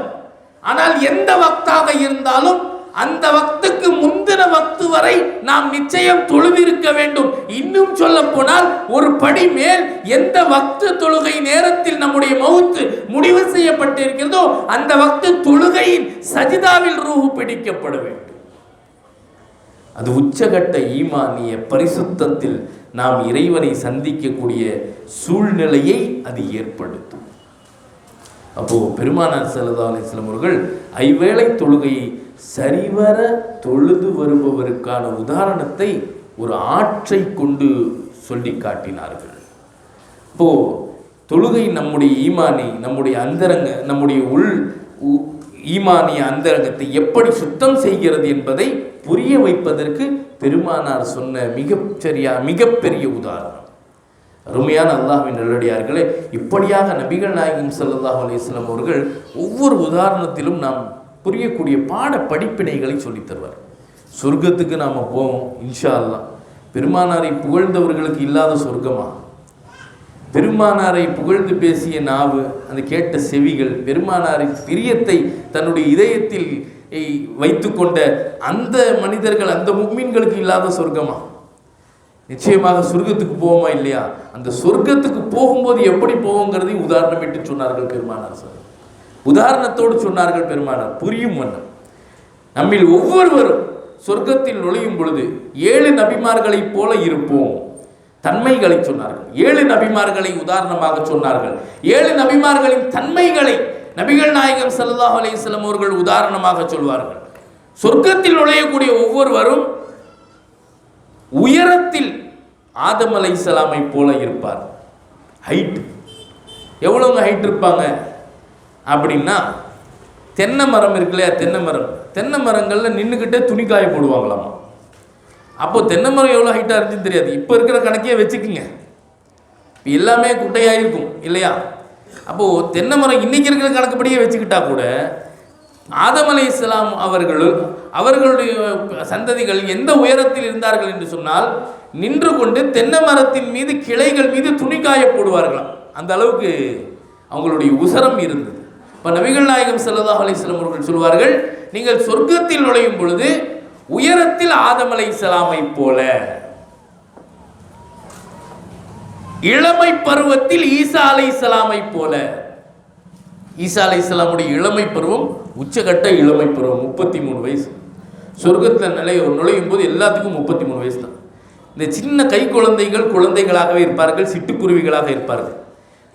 ஆனால் எந்த வக்தாக இருந்தாலும் அந்த வக்துக்கு முந்தின வக்து வரை நாம் நிச்சயம் தொழுதிருக்க வேண்டும். இன்னும் சொல்ல போனால் ஒரு படி மேல், எந்த வக்து தொழுகை நேரத்தில் நம்முடைய மௌத்து முடிவு செய்யப்பட்டிருக்கிறதோ அந்த வக்து தொழுகையின் சஜிதாவில் ரூஹு பிடிக்கப்பட வேண்டும். அது உச்சகட்ட ஈமானிய பரிசுத்தத்தில் நாம் இறைவனை சந்திக்கக்கூடிய சூழ்நிலையை அது ஏற்படுத்தும். அப்போ பெருமானார் ஸல்லல்லாஹு அலைஹி வஸல்லம் அவர்கள் ஐவேளை தொழுகையை சரிவர தொழுது வருபவருக்கான உதாரணத்தை ஒரு ஆற்றை கொண்டு சொல்லி காட்டினார்கள். இப்போ தொழுகை நம்முடைய ஈமானி, நம்முடைய அந்தரங்க, நம்முடைய ஈமானிய அந்தரங்கத்தை எப்படி சுத்தம் செய்கிறது என்பதை புரிய வைப்பதற்கு பெருமானார் சொன்ன மிகப்பெரிய உதாரணம். அருமையான அல்லாஹ்வின் நல்லடியார்களே, இப்படியாக நபிகள் நாயகம் ஸல்லல்லாஹு அலைஹி வஸல்லம் அவர்கள் ஒவ்வொரு உதாரணத்திலும் நாம் புரியக்கூடிய பாட படிப்பினைகளை சொல்லித் தருவார். சொர்க்கத்துக்கு நாம் போவோம் இன்ஷா அல்லாஹ். பெருமானாரை புகழ்ந்தவர்களுக்கு இல்லாத சொர்க்கமா? பெருமானாரை புகழ்ந்து பேசிய நாவு, அந்த கேட்ட செவிகள், பெருமானாரின் பிரியத்தை தன்னுடைய இதயத்தில் வைத்து கொண்ட அந்த மனிதர்கள், அந்த முஃமின்களுக்கு இல்லாத சொர்க்கமா? நிச்சயமாக சொர்க்கத்துக்கு போவோமா இல்லையா? அந்த சொர்க்கத்துக்கு போகும்போது எப்படி போவோங்கிறதையும் உதாரணமிட்டு சொன்னார்கள் பெருமானார் சார். உதாரணத்தோடு சொன்னார்கள் பெருமானார், புரியும் வண்ணம். நம்மில் ஒவ்வொருவரும் சொர்க்கத்தில் நுழையும் பொழுது 7 நபிமார்களைப் போல இருப்போம். தன்மைகளை சொன்னார்கள். 7 நபிமார்களை உதாரணமாக சொன்னார்கள். 7 நபிமார்களின் தன்மைகளை நபிகள் நாயகம் ஸல்லல்லாஹு அலைஹி வஸல்லம் அவர்கள் உதாரணமாக சொல்வார்கள். சொர்க்கத்தில் நுழையக்கூடிய ஒவ்வொருவரும் உயரத்தில் ஆதம் அலைஹிஸ்ஸலாமை போல இருப்பார். ஹைட் எவ்வளோங்க ஹைட் இருப்பாங்க அப்படின்னா, தென்னை மரம் இருக்கு இல்லையா, தென்னை மரங்களில் நின்றுக்கிட்டே துணி காய போடுவாங்களாமா. அப்போது தென்னை மரம் எவ்வளோ ஹைட்டாக இருந்துச்சுன்னு தெரியாது. இப்போ இருக்கிற கணக்கே வச்சுக்குங்க, இப்போ எல்லாமே குட்டையாக இருக்கும் இல்லையா? அப்போது தென்னை மரம் இன்றைக்கி இருக்கிற கணக்குப்படியே வச்சுக்கிட்டா கூட ஆதம் அலைஹிஸ்ஸலாம் அவர்களுடைய சந்ததிகள் எந்த உயரத்தில் இருந்தார்கள் என்று சொன்னால், நின்று கொண்டு தென்னை மரத்தின் மீது கிளைகள் மீது துணி காய போடுவார்களாம். அந்த அளவுக்கு அவங்களுடைய உசரம் இருந்தது. இப்போ நபிகள் நாயகம் ஸல்லல்லாஹு அலைஹி வஸல்லம் அவர்கள் சொல்வார்கள், நீங்கள் சொர்க்கத்தில் நுழையும் பொழுது உயரத்தில் ஆதம் அலைஹிஸ்ஸலாமை போல, இளமை பருவத்தில் ஈசா அலைஹிஸ்ஸலாமை போல. ஈசா அலைஹிஸ்ஸலாமுடைய இளமை பருவம் உச்சகட்ட இளமை பருவம், 33 வயசு. சொர்க்கத்தில் நுழையும் போது எல்லாத்துக்கும் 33 வயசு தான். இந்த சின்ன கை குழந்தைகளாகவே இருப்பார்கள், சிட்டுக்குருவிகளாக இருப்பார்கள்.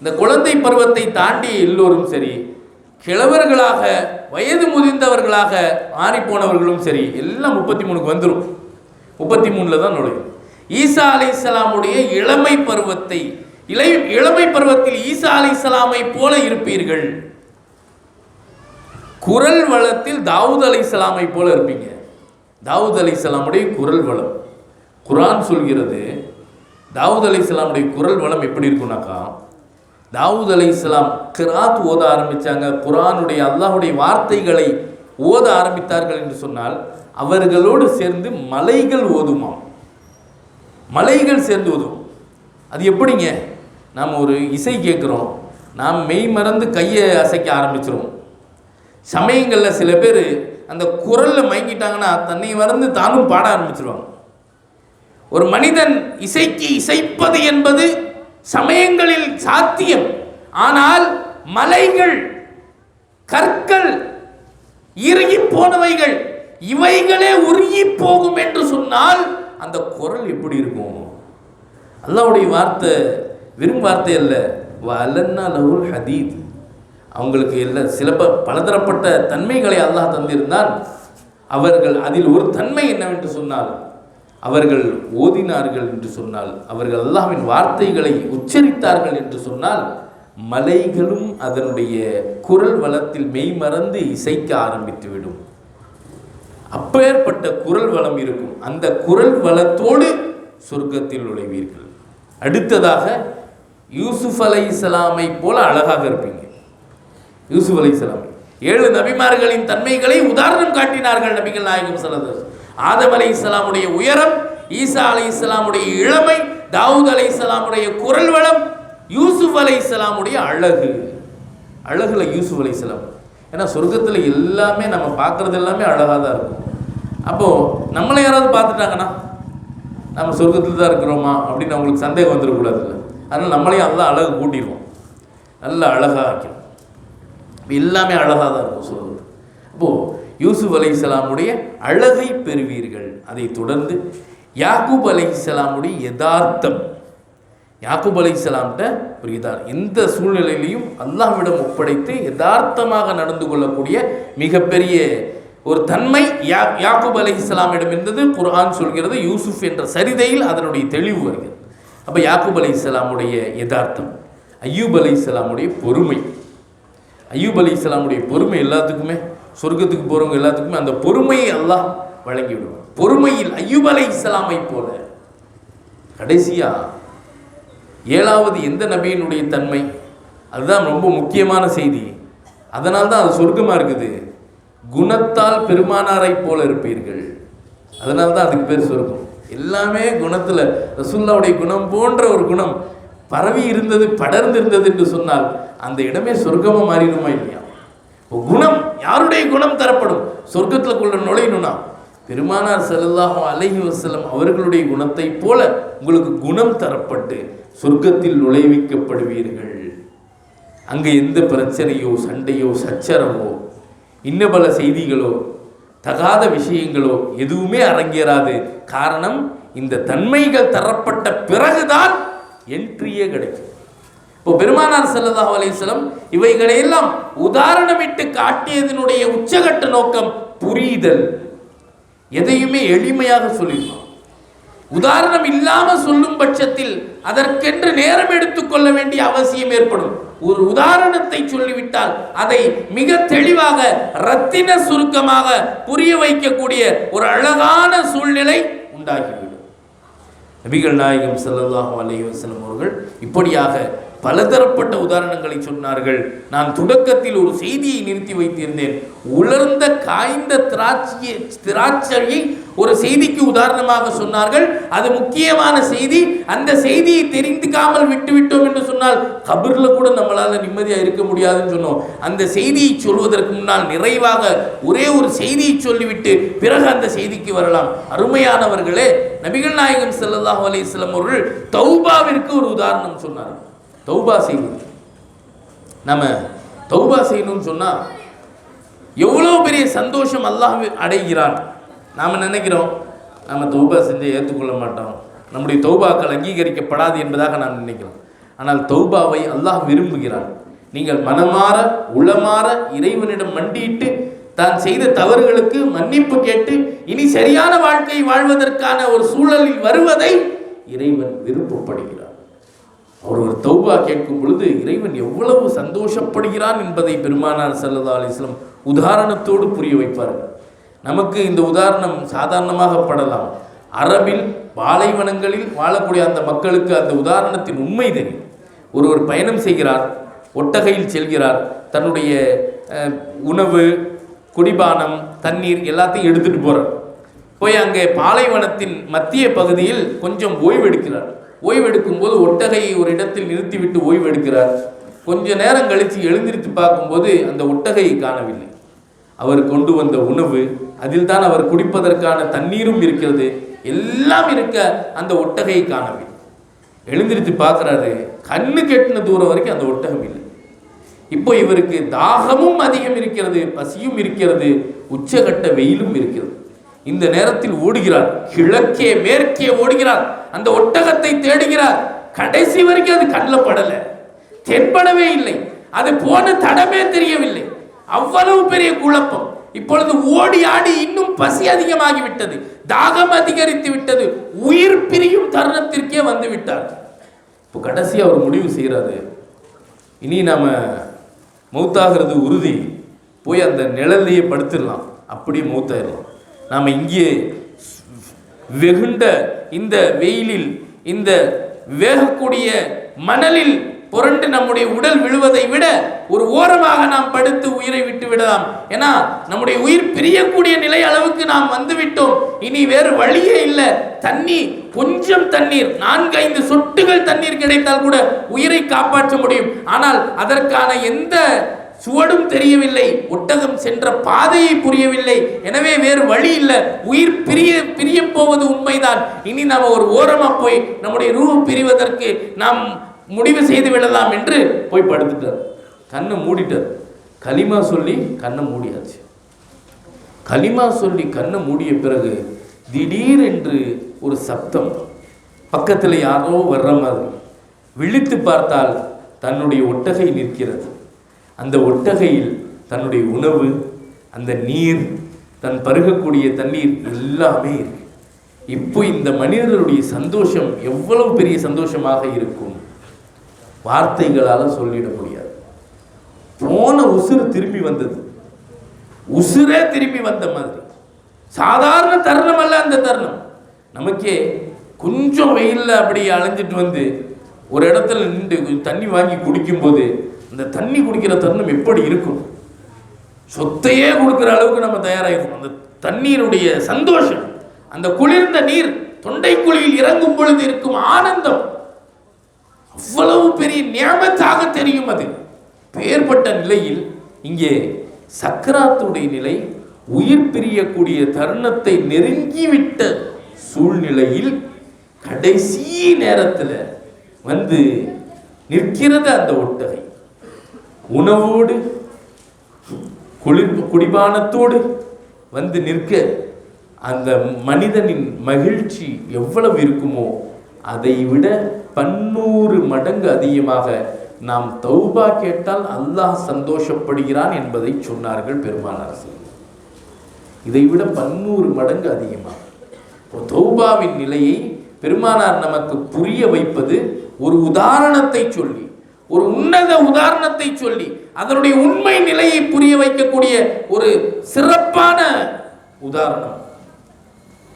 இந்த குழந்தை பருவத்தை தாண்டி எல்லோரும் சரி, கிழவர்களாக வயது முதிர்ந்தவர்களாக மாறிப்போனவர்களும் சரி, எல்லாம் 33க்கு வந்துடும். 33ல் தான் நுழையும். ஈசா அலைஹிஸ்ஸலாமுடைய இளமை பருவத்தில் ஈசா அலைஹிஸ்ஸலாமை போல இருப்பீர்கள். குரல் வளத்தில் தாவூத் அலைஹிஸ்ஸலாமை போல இருப்பீங்க. தாவூத் அலைஹிஸ்ஸலாமுடைய குரல் வளம், குர்ஆன் சொல்கிறது. தாவூத் அலைஹிஸ்ஸலாமுடைய குரல் வளம் எப்படி இருக்குனாக்கா, தாவூத் அலைஹிஸ்ஸலாம் கிராத் ஓத ஆரம்பித்தாங்க, குர்ஆனுடைய அல்லாஹுடைய வார்த்தைகளை ஓத ஆரம்பித்தார்கள் என்று சொன்னால் அவர்களோடு சேர்ந்து மலைகள் ஓதுமாம். மலைகள் சேர்ந்து ஓதும். அது எப்படிங்க? நாம் ஒரு இசை கேட்குறோம், நாம் மெய் மறந்து கையை அசைக்க ஆரம்பிச்சிருவோம். சமயங்களில் சில பேர் அந்த குரலில் மயங்கிட்டாங்கன்னா தன்னை மறந்து தானும் பாட ஆரம்பிச்சிருவாங்க. ஒரு மனிதன் இசைக்கு இசைப்பது என்பது சமயங்களில் சாத்தியம். ஆனால் மலைகள், கற்கள், இறுகி போனவைகள், இவைகளே உருகி போகும் என்று சொன்னால் அந்த குரல் எப்படி இருக்கும்? அல்லாஹ்வுடைய வார்த்தை வெறும் வார்த்தை அல்ல, வலன்னா லஹுல் ஹதீத். அவங்களுக்கு எல்லாம் சில பலதரப்பட்ட தன்மைகளை அல்லாஹ் தந்திருந்தான். அவர்கள் அதில் ஒரு தன்மை என்னவென்று சொன்னால், அவர்கள் ஓதினார்கள் என்று சொன்னால், அவர்கள் அல்லாஹ்வின் வார்த்தைகளை உச்சரித்தார்கள் என்று சொன்னால், மலைகளும் அதனுடைய குரல் வளத்தில் மெய்மறந்து இசைக்க ஆரம்பித்துவிடும். அப்பேற்பட்ட குரல் வளம் இருக்கும். அந்த குரல் வளத்தோடு சொர்க்கத்தில் நுழைவீர்கள். அடுத்ததாக யூசுப் அலைஹிஸ்ஸலாமை போல அழகாக இருப்பீங்க. யூசுப் அலைஹிஸ்ஸலாம் 7 நபிமார்களின் தன்மைகளை உதாரணம் காட்டினார்கள் நபிகள் நாயகம் ஸல்லல்லாஹு அலைஹி வஸல்லம். ஆதம் அலைஹிஸ்ஸலாமுடைய உயரம், ஈசா அலைஹிஸ்ஸலாமுடைய இளமை, தாவூத் அலைஹிஸ்ஸலாமுடைய குரல் வளம், யூசுப் அலைஹிஸ்ஸலாமுடைய அழகுல யூசுப் அலைஹிஸ்ஸலாம். ஏன்னா சொர்க்கத்தில் எல்லாமே நம்ம பார்க்குறது எல்லாமே அழகாக தான் இருக்கும். அப்போது நம்மளை யாராவது பார்த்துட்டாங்கன்னா நம்ம சொர்க்கத்தில் தான் இருக்கிறோமா அப்படின்னு அவங்களுக்கு சந்தேகம் வந்துடக்கூடாது. இல்லை, அதனால் நம்மளையும் நல்லா அழகு கூட்டிடுவோம், நல்லா அழகாக ஆக்கிடும். எல்லாமே அழகாக தான் இருக்கும் சொர்க்கத்தில். அப்போது யூசுப் அலைஹிஸ்ஸலாமுடைய அழகை பெறுவீர்கள். அதை தொடர்ந்து யாக்கூப் அலைஹிஸ்ஸலாமுடைய யதார்த்தம். யாக்கூப் அலைஹிஸ்ஸலாம்கிட்ட ஒரு எந்த சூழ்நிலையிலையும் அல்லாஹ்விடம் ஒப்படைத்து யதார்த்தமாக நடந்து கொள்ளக்கூடிய மிகப்பெரிய ஒரு தன்மை யாக்கூப் அலைஹிஸ்ஸலாமிடம் இருந்தது. குர்ஆன் சொல்கிறது, யூசுப் என்ற சரிதையில் அதனுடைய தெளிவு வருகிறது. அப்போ யாக்கூப் அலைஹிஸ்ஸலாமுடைய யதார்த்தம், அய்யூப் அலைஹிஸ்ஸலாமுடைய பொறுமை. அய்யூப் அலைஹிஸ்ஸலாமுடைய பொறுமை எல்லாத்துக்குமே, சொர்க்கத்துக்கு போகிறவங்க எல்லாத்துக்குமே அந்த பொறுமையை அல்லாஹ் வழங்கி விடுவார். பொறுமையில் அய்யூப் அலைஹிஸ்ஸலாமை போல. கடைசியா 7வது எந்த நபியினுடைய தன்மை, அதுதான் ரொம்ப முக்கியமான செய்தி. அதனால்தான் தான் அது சொர்க்கமாக இருக்குது. குணத்தால் பெருமானாரை போல இருப்பீர்கள். அதனால்தான் அதுக்கு பேர் சொர்க்கம். எல்லாமே குணத்தில் ரசூலுல்லாஹ்வுடைய குணம் போன்ற ஒரு குணம் பரவி இருந்தது, படர்ந்து இருந்தது என்று சொன்னால் அந்த இடமே சொர்க்கமாக மாறிடுமா இல்லையா? குணம், யாருடைய குணம் தரப்படும்? சொர்க்கத்தில் கொள்ள நுழையணும்னா பெருமானார் ஸல்லல்லாஹு அலைஹி வஸல்லம் அவர்களுடைய குணத்தை போல உங்களுக்கு குணம் தரப்பட்டு சொர்க்கத்தில் நுழைவிக்கப்படுவீர்கள். அங்கே எந்த பிரச்சனையோ சண்டையோ சச்சரவோ இன்ன பல செய்திகளோ தகாத விஷயங்களோ எதுவுமே அரங்கேறாது. காரணம், இந்த தன்மைகள் தரப்பட்ட பிறகுதான் என்ட்ரியே கிடைக்கும். இப்போ பெருமானார் ஸல்லல்லாஹு அலைஹி வஸல்லம் இவைகளையெல்லாம் உதாரணமிட்டு காட்டியதனுடைய உச்சகட்ட நோக்கம் புரிதல். எதையுமே எளிமையாக சொல்லிடலாம். உதாரணம் இல்லாமல் சொல்லும் பட்சத்தில் அதற்கென்று நேரம் எடுத்துக்கொள்ள வேண்டிய அவசியம் ஏற்படும். ஒரு உதாரணத்தை சொல்லிவிட்டால் அதை மிக தெளிவாக ரத்தின சுருக்கமாக புரிய வைக்கக்கூடிய ஒரு அழகான சூழ்நிலை உண்டாகிவிடும். நபிகள் நாயகம் ஸல்லல்லாஹு அலைஹி வஸல்லம் அவர்கள் இப்படியாக பலதரப்பட்ட உதாரணங்களை சொன்னார்கள். நான் தொடக்கத்தில் ஒரு செய்தியை நிறுத்தி வைத்திருந்தேன். உலர்ந்த காய்ந்த திராட்சையை ஒரு செய்திக்கு உதாரணமாக சொன்னார்கள். அது முக்கியமான செய்தி. அந்த செய்தியை தெரிந்துக்காமல் விட்டுவிட்டோம் என்று சொன்னால் கபரில் கூட நம்மளால் நிம்மதியாக இருக்க முடியாதுன்னு சொன்னோம். அந்த செய்தியை சொல்வதற்கு முன்னால் நிறைவாக ஒரே ஒரு செய்தியை சொல்லிவிட்டு பிறகு அந்த செய்திக்கு வரலாம். அருமையானவர்களே, நபிகள் நாயகம் ஸல்லல்லாஹு அலைஹி வஸல்லம் அவர்கள் தௌபாவிற்கு ஒரு உதாரணம் சொன்னார்கள். தௌபா செய்வது, நம்ம தௌபா செய்யணும்னு சொன்னால் எவ்வளோ பெரிய சந்தோஷம் அல்லாஹ் அடைகிறான். நாம் நினைக்கிறோம் நம்ம தௌபா செஞ்சு ஏற்றுக்கொள்ள மாட்டோம், நம்முடைய தௌபாக்கள் அங்கீகரிக்கப்படாது என்பதாக நாம் நினைக்கிறோம். ஆனால் தௌபாவை அல்லாஹ் விரும்புகிறான். நீங்கள் மனமாற உளமாற இறைவனிடம் மண்டியிட்டு தான் செய்த தவறுகளுக்கு மன்னிப்பு கேட்டு இனி சரியான வாழ்க்கை வாழ்வதற்கான ஒரு சூழலில் வருவதை இறைவன் விருப்பப்படுகிறார். அவர் ஒரு தௌபா கேட்கும் பொழுது இறைவன் எவ்வளவு சந்தோஷப்படுகிறான் என்பதை பெருமானார் ஸல்லல்லாஹு அலைஹி வஸல்லம் உதாரணத்தோடு புரிய வைப்பார்கள். நமக்கு இந்த உதாரணம் சாதாரணமாக படலாம். அரபில் பாலைவனங்களில் வாழக்கூடிய அந்த மக்களுக்கு அந்த உதாரணத்தின் உண்மை தெரியும். ஒருவர் பயணம் செய்கிறார், ஒட்டகையில் செல்கிறார், தன்னுடைய உணவு, குடிபானம், தண்ணீர் எல்லாத்தையும் எடுத்துகிட்டு போகிறார். போய் அங்கே பாலைவனத்தின் மத்திய பகுதியில் கொஞ்சம் ஓய்வெடுக்கிறார். ஓய்வெடுக்கும் போது ஒட்டகையை ஒரு இடத்தில் நிறுத்திவிட்டு ஓய்வெடுக்கிறார். கொஞ்ச நேரம் கழித்து எழுந்திருத்து பார்க்கும்போது அந்த ஒட்டகையை காணவில்லை. அவர் கொண்டு வந்த உணவு, அதில் தான் அவர் குடிப்பதற்கான தண்ணீரும் இருக்கிறது, எல்லாம் இருக்க அந்த ஒட்டகையை காணவில்லை. எழுந்திருத்து பார்க்குறாரு, கண்ணு கெட்டின தூரம் வரைக்கும் அந்த ஒட்டகம் இல்லை. இப்போ இவருக்கு தாகமும் அதிகம் இருக்கிறது, பசியும் இருக்கிறது, உச்சகட்ட வெயிலும் இருக்கிறது. இந்த நேரத்தில் ஓடுகிறார், கிழக்கே மேற்கே ஓடுகிறார், அந்த ஒட்டகத்தை தேடுகிறார். கடைசி வரைக்கும் அது கண்ணில் படலை, தென்படவே இல்லை, அது போன தடமே தெரியவில்லை. அவ்வளவு பெரிய குழப்பம். இப்பொழுது ஓடி ஆடி இன்னும் பசி அதிகமாகிவிட்டது, தாகம் அதிகரித்து விட்டது, உயிர் பிரியும் தருணத்திற்கே வந்து விட்டார். இப்போ கடைசி அவர் முடிவு செய்கிறாரு, இனி நாம மௌத்தாகிறது உறுதி, போய் அந்த நிழலையே படுத்துடலாம், அப்படியே மௌத்தாயிடலாம். நாம் இங்கே வெகுண்ட இந்த வெயிலில், இந்த வேகக்கூடிய மணலில் புரண்டு நம்முடைய உடல் விழுவதை விட ஒரு ஓரமாக நாம் படுத்து உயிரை விட்டு விடலாம். ஏன்னா நம்முடைய உயிர் பிரியக்கூடிய நிலை அளவுக்கு நாம் வந்துவிட்டோம். இனி வேறு வழியே இல்லை. தண்ணீர், கொஞ்சம் தண்ணீர், 4-5 சொட்டுகள் தண்ணீர் கிடைத்தால் கூட உயிரை காப்பாற்ற முடியும். ஆனால் அதற்கான எந்த சுவடும் தெரியவில்லை, ஒட்டகம் சென்ற பாதையை புரியவில்லை. எனவே வேறு வழி இல்லை, உயிர் பிரிய போவது உண்மைதான். இனி நாம் ஒரு ஓரமா போய் நம்முடைய ரூஹ் பிரிவதற்கு நாம் முடிவு செய்து விடலாம் என்று போய் படுத்துட்டார். கண்ணை மூடிட்டார். கலிமா சொல்லி கண்ணை மூடியாச்சு. கலிமா சொல்லி கண்ணை மூடிய பிறகு திடீரென்று ஒரு சப்தம், பக்கத்தில் யாரோ வர்ற மாதிரி. விழித்து பார்த்தால் தன்னுடைய ஒட்டகை நிற்கிறது. அந்த ஒட்டகையில் தன்னுடைய உணவு, அந்த நீர், தன் பருகக்கூடிய தண்ணீர் எல்லாமே இருக்கு. இப்போ இந்த மனிதர்களுடைய சந்தோஷம் எவ்வளவு பெரிய சந்தோஷமாக இருக்கும், வார்த்தைகளால் சொல்லிட முடியாது. போன உசுறு திரும்பி வந்தது, உசுரே திரும்பி வந்த மாதிரி. சாதாரண தருணம் அல்ல அந்த தருணம். நமக்கே கொஞ்சம் வெயில்ல அப்படி அலைஞ்சிட்டு வந்து ஒரு இடத்துல நின்று தண்ணி வாங்கி குடிக்கும் போது அந்த தண்ணி குடிக்கிற தருணம் எப்படி இருக்கும், சொத்தையே கொடுக்கிற அளவுக்கு நம்ம தயாராகிருக்கும். அந்த தண்ணீருடைய சந்தோஷம், அந்த குளிர்ந்த நீர் தொண்டைக்குழியில் இறங்கும் பொழுது இருக்கும் ஆனந்தம் அவ்வளவு பெரிய நியமத்தாக தெரியும். அது பெயர்பட்ட நிலையில் இங்கே சக்கராத்துடைய நிலை, உயிர் பிரியக்கூடிய தருணத்தை நெருங்கிவிட்ட சூழ்நிலையில் கடைசி நேரத்தில் வந்து நிற்கிறது அந்த ஒட்டகை. உணவோடு குடிபானத்தோடு வந்து நிற்க அந்த மனிதனின் மகிழ்ச்சி எவ்வளவு இருக்குமோ அதை விட 100 மடங்கு அதிகமாக நாம் தௌபா கேட்டால் அல்லாஹ் சந்தோஷப்படுகிறான் என்பதை சொன்னார்கள் பெருமானார். இதை விட 100 மடங்கு அதிகமாக தௌபாவின் நிலையை பெருமானார் நமக்கு புரிய வைப்பது ஒரு உதாரணத்தை சொல்லி, ஒரு உன்னத உதாரணத்தை சொல்லி அதனுடைய உண்மை நிலையை புரிய வைக்கக்கூடிய ஒரு சிறப்பான உதாரணம்.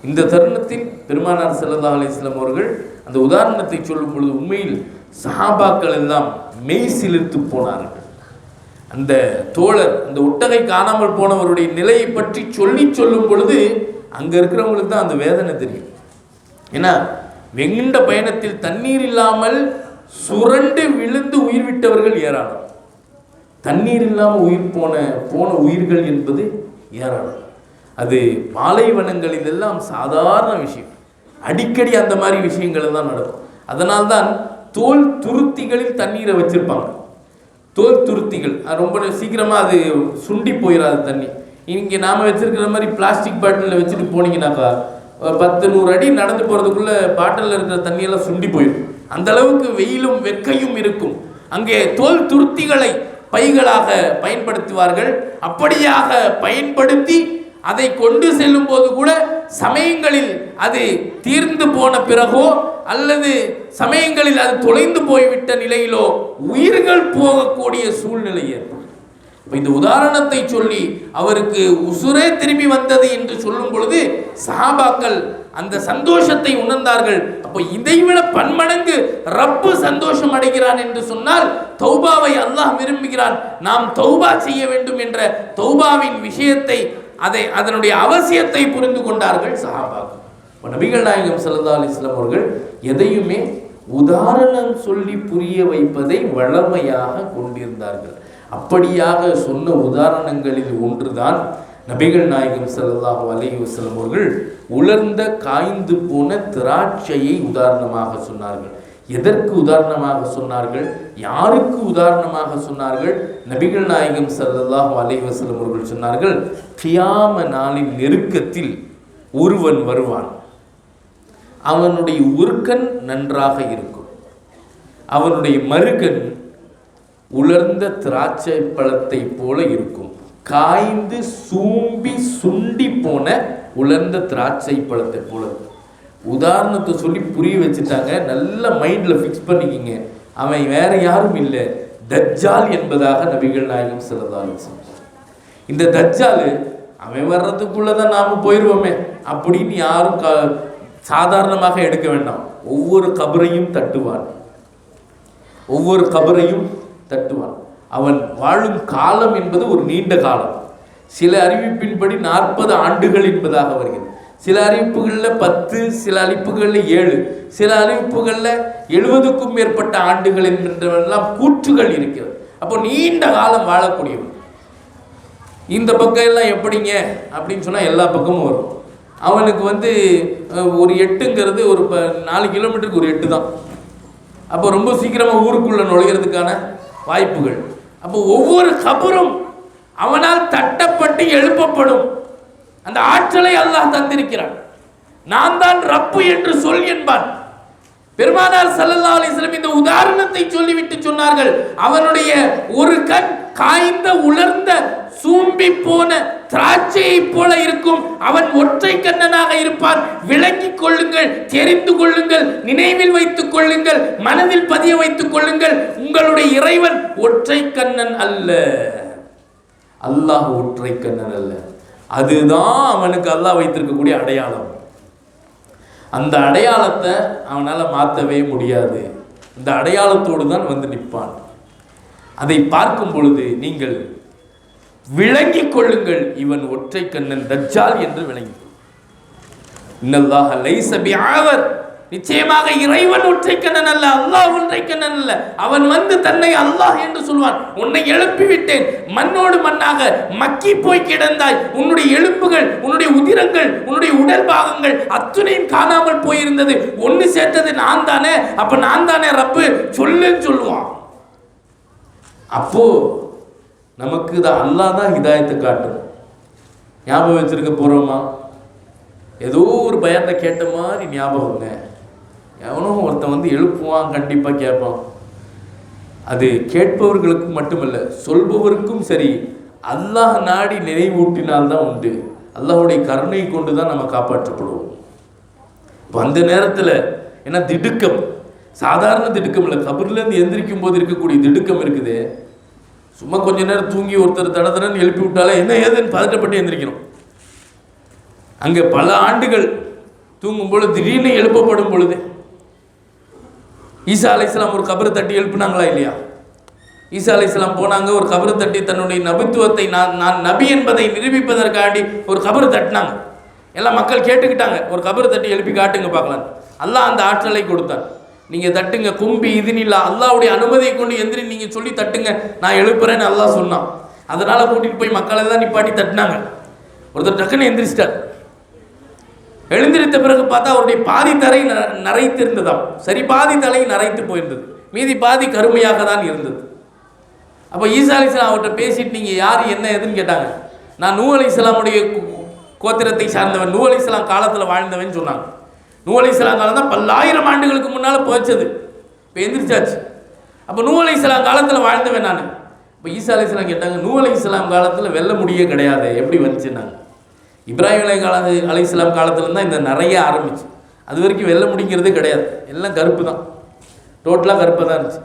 இந்த தருணத்தில் பெருமானார் ஸல்லல்லாஹு அலைஹி வஸல்லம் அவர்கள் அந்த உதாரணத்தை சொல்லும் பொழுது உண்மையில் சஹாபாக்கள் எல்லாம் மெய் சிலிர்த்து போனார்கள். அந்த தோழர், அந்த ஒட்டகை காணாமல் போனவருடைய நிலையை பற்றி சொல்லும் பொழுது அங்க இருக்கிறவங்களுக்கு தான் அந்த வேதனை தெரியும். ஏன்னா வெகுண்ட பயணத்தில் தண்ணீர் இல்லாமல் சுரண்டு விழுந்து உயிர் விட்டவர்கள் ஏராளம். தண்ணீர் இல்லாமல் உயிர் போன உயிர்கள் என்பது ஏராளம். அது பாலைவனங்களில் எல்லாம் சாதாரண விஷயம். அடிக்கடி அந்த மாதிரி விஷயங்கள் தான் நடக்கும். அதனால்தான் தோல் துருத்திகளில் தண்ணீரை வச்சிருப்பாங்க. தோல் துருத்திகள் ரொம்ப சீக்கிரமாக அது சுண்டி போயிடாது தண்ணி. இங்கே நாம் வச்சிருக்கிற மாதிரி பிளாஸ்டிக் பாட்டிலில் வச்சுட்டு போனீங்கன்னாக்கா 10-100 அடி நடந்து போகிறதுக்குள்ளே பாட்டிலில் இருக்கிற தண்ணியெல்லாம் சுண்டி போயிடும். அந்த அளவுக்கு வெயிலும் வெக்கையும் இருக்கும். அங்கே தோல் துருத்திகளை பைகளாக பயன்படுத்துவார்கள். அப்படியாக பயன்படுத்தி அதை கொண்டு செல்லும் போது கூட சமயங்களில் அது தீர்ந்து போன பிறகோ அல்லது சமயங்களில் அது தொலைந்து போய்விட்ட நிலையிலோ உயிர்கள் போகக்கூடிய சூழ்நிலை ஏற்படும். இந்த உதாரணத்தை சொல்லி அவருக்கு உசுரே திரும்பி வந்தது என்று சொல்லும் பொழுது சஹாபாக்கள் அந்த சந்தோஷத்தை உணர்ந்தார்கள். அப்போ இதைவிட 10 மடங்கு ரப்பு சந்தோஷம் அடைகிறான் என்று சொன்னால் தௌபாவை அல்லாஹ் விரும்புகிறான். நாம் தௌபா செய்ய வேண்டும் என்ற தௌபாவின் விஷயத்தை அதனுடைய அவசியத்தை புரிந்து கொண்டார்கள் சஹாபாக்கள். நபிகள் நாயகம் ஸல்லல்லாஹு அலைஹி வஸல்லம் அவர்கள் எதையுமே உதாரணம் சொல்லி புரிய வைப்பதை வழமையாக கொண்டிருந்தார்கள். அப்படியாக சொன்ன உதாரணங்களில் ஒன்றுதான் நபிகள் நாயகம் ஸல்லல்லாஹு அலைஹி வஸல்லம் அவர்கள் உலர்ந்த காய்ந்து போன திராட்சையை உதாரணமாக சொன்னார்கள். எதற்கு உதாரணமாக சொன்னார்கள், யாருக்கு உதாரணமாக சொன்னார்கள்? நபிகள் நாயகம் ஸல்லல்லாஹு அலைஹி வஸல்லம் அவர்கள் சொன்னார்கள், கியாம நாளின் நெருக்கத்தில் ஒருவன் வருவான், அவனுடைய உருக்கன் நன்றாக இருக்கும், அவனுடைய மறுகன் உலர்ந்த திராட்சை பழத்தை போல இருக்கும், காய்ந்து சூம்பி சுண்டி போன உலர்ந்த திராட்சை பழத்தை போல. உதாரணத்தை சொல்லி புரிய வச்சுட்டாங்க. நல்ல மைண்டில் ஃபிக்ஸ் பண்ணிக்கிங்க. அவன் வேற யாரும் இல்லை, தஜ்ஜால் என்பதாக நபிகள் நாயகம் ஸல்லல்லாஹு அலைஹி வஸல்லம். இந்த தஜ்ஜால் அவன் வர்றதுக்குள்ளே தான் நாம் போயிடுவோமே அப்படின்னு யாரும் சாதாரணமாக எடுக்க வேண்டாம். ஒவ்வொரு கபரையும் தட்டுவான், ஒவ்வொரு கபரையும் தட்டுவான். அவன் வாழும் காலம் என்பது ஒரு நீண்ட காலம். சில அறிவிப்பின்படி 40 ஆண்டுகள் என்பதாக வருகிறது. சில அறிவிப்புகளில் 10, சில அறிவிப்புகளில் 7, சில அறிவிப்புகளில் 70க்கும் மேற்பட்ட ஆண்டுகள் என்கின்றவெல்லாம் கூற்றுகள் இருக்கிறது. அப்போ நீண்ட காலம் வாழக்கூடியவன். இந்த பக்கம் எல்லாம் எப்படிங்க அப்படின்னு சொன்னால் எல்லா பக்கமும் வரும். அவனுக்கு ஒரு 8ங்கிறது ஒரு 4 கிலோமீட்டருக்கு ஒரு 8 தான். அப்போ ரொம்ப சீக்கிரமாக ஊருக்குள்ளே நுழைகிறதுக்கான வாய்ப்புகள். அப்போ ஒவ்வொரு கபரும் அவனால் தட்டப்பட்டு எழுப்பப்படும். அந்த ஆற்றலை அல்லாஹ் தந்திருக்கிறான். நான் தான் ரப்பு என்று சொல் என்பான். பெருமானார் ஸல்லல்லாஹு அலைஹி வஸல்லம் இந்த உதாரணத்தை சொல்லிவிட்டு சொன்னார்கள், அவனுடைய ஒரு கண் காய்ந்த உலர்ந்த சூம்பி போன திராட்சையை போல இருக்கும். அவன் ஒற்றை கண்ணனாக இருப்பான். விளங்கிக் கொள்ளுங்கள், தெரிந்து கொள்ளுங்கள், நினைவில் வைத்துக் கொள்ளுங்கள், மனதில் பதிய வைத்துக் கொள்ளுங்கள். உங்களுடைய இறைவன் ஒற்றை கண்ணன் அல்ல. அல்லாஹ் ஒற்றை கண்ணன் அல்ல. அதுதான் அவனுக்கு அல்லாஹ் வைத்திருக்கக்கூடிய அடையாளம். அந்த அடையாளத்தை அவனால் மாற்றவே முடியாது. இந்த அடையாளத்தோடு தான் வந்து நிற்பான். அதை பார்க்கும் பொழுது நீங்கள் விளங்கிக் கொள்ளுங்கள், இவன் ஒற்றை கண்ணன் தஜ்ஜால் என்று விளங்கி. இன்னல்லாஹ லைஸ பிஆவர், நிச்சயமாக இறைவன் ஒற்றை கண்ணன் அல்ல, அல்லாஹ் ஒற்றை கண்ணன் அல்ல. அவன் வந்து தன்னை அல்லாஹ் என்று சொல்வான். உன்னை எழுப்பி விட்டேன், மண்ணோடு மண்ணாக மக்கி போய் கிடந்தாய். உன்னுடைய எலும்புகள், உன்னுடைய உதிரங்கள், உன்னுடைய உடல் பாகங்கள் அத்துணையும் காணாமல் போயிருந்தது. ஒன்று சேர்த்தது நான் தானே, அப்ப நான் தானே ரப்பு சொல்லுன்னு சொல்லுவான். அப்போ நமக்கு தான் அல்லாஹ் தான் ஹிதாயத்தை காட்டும். ஞாபகம் வச்சிருக்க போறோமா? ஏதோ ஒரு பயத்தை கேட்ட மாதிரி ஞாபகங்க. எவனோ ஒருத்தன் வந்து எழுப்புவான், கண்டிப்பாக கேட்பான். அது கேட்பவர்களுக்கு மட்டுமல்ல, சொல்பவருக்கும் சரி. அல்லாஹ் நாடி நினைவூட்டினால்தான் உண்டு. அல்லாஹுடைய கருணை கொண்டு தான் நம்ம காப்பாற்றப்படுவோம். இப்போ அந்த நேரத்தில் ஏன்னா திடுக்கம், சாதாரண திடுக்கம் இல்லை, கபர்லேருந்து எந்திரிக்கும் போது இருக்கக்கூடிய திடுக்கம் இருக்குது. சும்மா கொஞ்ச நேரம் தூங்கி ஒருத்தர் தடதடன்னு எழுப்பி விட்டாலே என்ன ஏதுன்னு பதட்டப்பட்டு எந்திரிக்கணும். அங்கே பல ஆண்டுகள் தூங்கும் பொழுது திடீர்னு எழுப்பப்படும் பொழுது, ஈசா அலைஹிஸ்ஸலாம் ஒரு கபரை தட்டி எழுப்பினாங்களா இல்லையா? ஈசா அலைஹிஸ்ஸலாம் போனாங்க, ஒரு கபரை தட்டி தன்னுடைய நபித்துவத்தை நான் நபி என்பதை நிரூபிப்பதற்காண்டி ஒரு கபரை தட்டினாங்க. எல்லாம் மக்கள் கேட்டுக்கிட்டாங்க, ஒரு கபரை தட்டி எழுப்பி காட்டுங்க பார்க்கலாம். அல்லாஹ் அந்த ஆற்றலை கொடுத்தான். நீங்கள் தட்டுங்க, கும்பி இதுனில்லா, அல்லாஹ்வுடைய அனுமதியை கொண்டு எந்திரி நீங்கள் சொல்லி தட்டுங்க, நான் எழுப்புறேன்னு அல்லாஹ் சொன்னான். அதனால கூட்டிகிட்டு போய் மக்களை தான் நிப்பாட்டி தட்டினாங்க. ஒருத்தர் டக்குன்னு எந்திரிச்சிட்டார். எழுந்திருத்த பிறகு பார்த்தா அவருடைய பாதி தலை நரைத்து இருந்ததாம். சரி, பாதி தலை நரைத்து போயிருந்தது, மீதி பாதி கருமையாக தான் இருந்தது. அப்போ ஈசா அலைஹிஸ்ஸலாம் அவர்கிட்ட பேசிட்டு நீங்கள் யார் என்ன எதுன்னு கேட்டாங்க. நான் நூஹ் அலைஹிஸ்ஸலாமுடைய கோத்திரத்தை சார்ந்தவன், நூஹ் அலைஹிஸ்ஸலாம் காலத்தில் வாழ்ந்தவன் சொன்னாங்க. நூஹ் அலைஹிஸ்ஸலாம் காலம் தான் பல்லாயிரம் ஆண்டுகளுக்கு முன்னால் போச்சது. இப்போ எந்திரிச்சாச்சு. அப்போ நூஹ் அலைஹிஸ்ஸலாம் காலத்தில் வாழ்ந்தவன் நான். இப்போ ஈசா அலைஹிஸ்ஸலாம் கேட்டாங்க, நூஹ் அலைஹிஸ்ஸலாம் காலத்தில் வெல்ல முடியே கிடையாது, எப்படி வந்துச்சுன்னாங்க. இப்ராஹிம் அலைஹிஸ்ஸலாம் காலத்தில் தான் இந்த நிறைய ஆரம்பிச்சு. அது வரைக்கும் வெல்ல முடிங்கிறதே கிடையாது, எல்லாம் கருப்பு தான், டோட்டலாக கருப்பாக தான் இருந்துச்சு.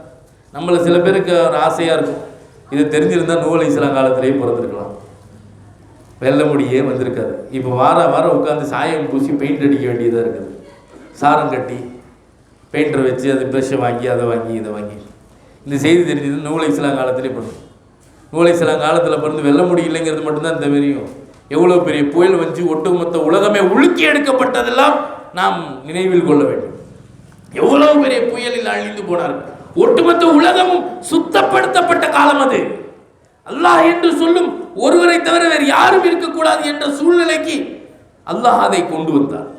நம்மளை சில பேருக்கு ஒரு ஆசையாக இருக்கும், இது தெரிஞ்சிருந்தால் நூஹ் அலைஹிஸ்ஸலாம் காலத்திலேயே பிறந்திருக்கலாம், வெல்ல முடியே வந்திருக்காது. இப்போ வார உட்காந்து சாயம் பூசி பெயிண்ட் அடிக்க வேண்டியதாக இருக்குது. சாரம் கட்டி பெயிண்டரை வச்சு அது ப்ரெஷ்ஷை வாங்கி அதை வாங்கி இதை வாங்கி. இந்த செய்தி தெரிஞ்சது நூஹ் அலைஹிஸ்ஸலாம் காலத்திலே பிறந்து. நூஹ் அலைஹிஸ்ஸலாம் காலத்தில் பிறந்து வெல்ல முடியலைங்கிறது மட்டும்தான் தெரியும். எவ்வளோ பெரிய புயல் வந்து ஒட்டுமொத்த உலகமே உலுக்கி எடுக்கப்பட்டதெல்லாம் நாம் நினைவில் கொள்ள வேண்டும். எவ்வளோ பெரிய புயலில் அழிந்து போனார்கள். ஒட்டுமொத்த உலகமும் சுத்தப்படுத்தப்பட்ட காலம் அது. அல்லாஹ் என்று சொல்லும் ஒருவரை தவிர வேறு யாரும் இருக்கக்கூடாது என்ற சூழ்நிலைக்கு அல்லாஹ் அதை கொண்டு வந்தார்.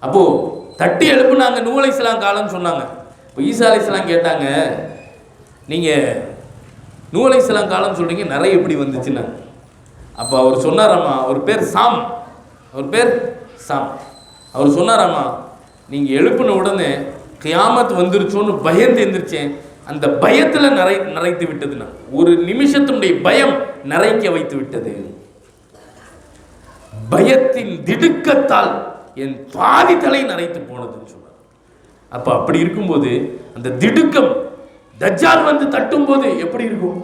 அப்போ தட்டி எழுப்புனாங்க, நூஹ் அலைஹிஸ்ஸலாம் காலம்னு சொன்னாங்க. இப்போ ஈசா அலைஹிஸ்ஸலாம் கேட்டாங்க, நீங்கள் நூஹ் அலைஹிஸ்ஸலாம் காலம் சொல்கிறீங்க, நிறைய எப்படி வந்துச்சுன்னா? அப்போ அவர் சொன்னாராம்மா, அவர் பேர் சாம், அவர் சொன்னாராம்மா, நீங்கள் எழுப்பின உடனே கியாமத் வந்துருச்சோன்னு பயந்து எந்திரிச்சேன். அந்த பயத்தில் நரைத்து விட்டதுன்னா, ஒரு நிமிஷத்தினுடைய பயம் நரைக்க வைத்து விட்டது. பயத்தின் திடுக்கத்தால் என் பாதி தலை நரைத்து போனதுன்னு சொன்னார். அப்போ அப்படி இருக்கும்போது அந்த திடுக்கம் தஜ்ஜால் வந்து தட்டும் போது எப்படி இருக்கும்?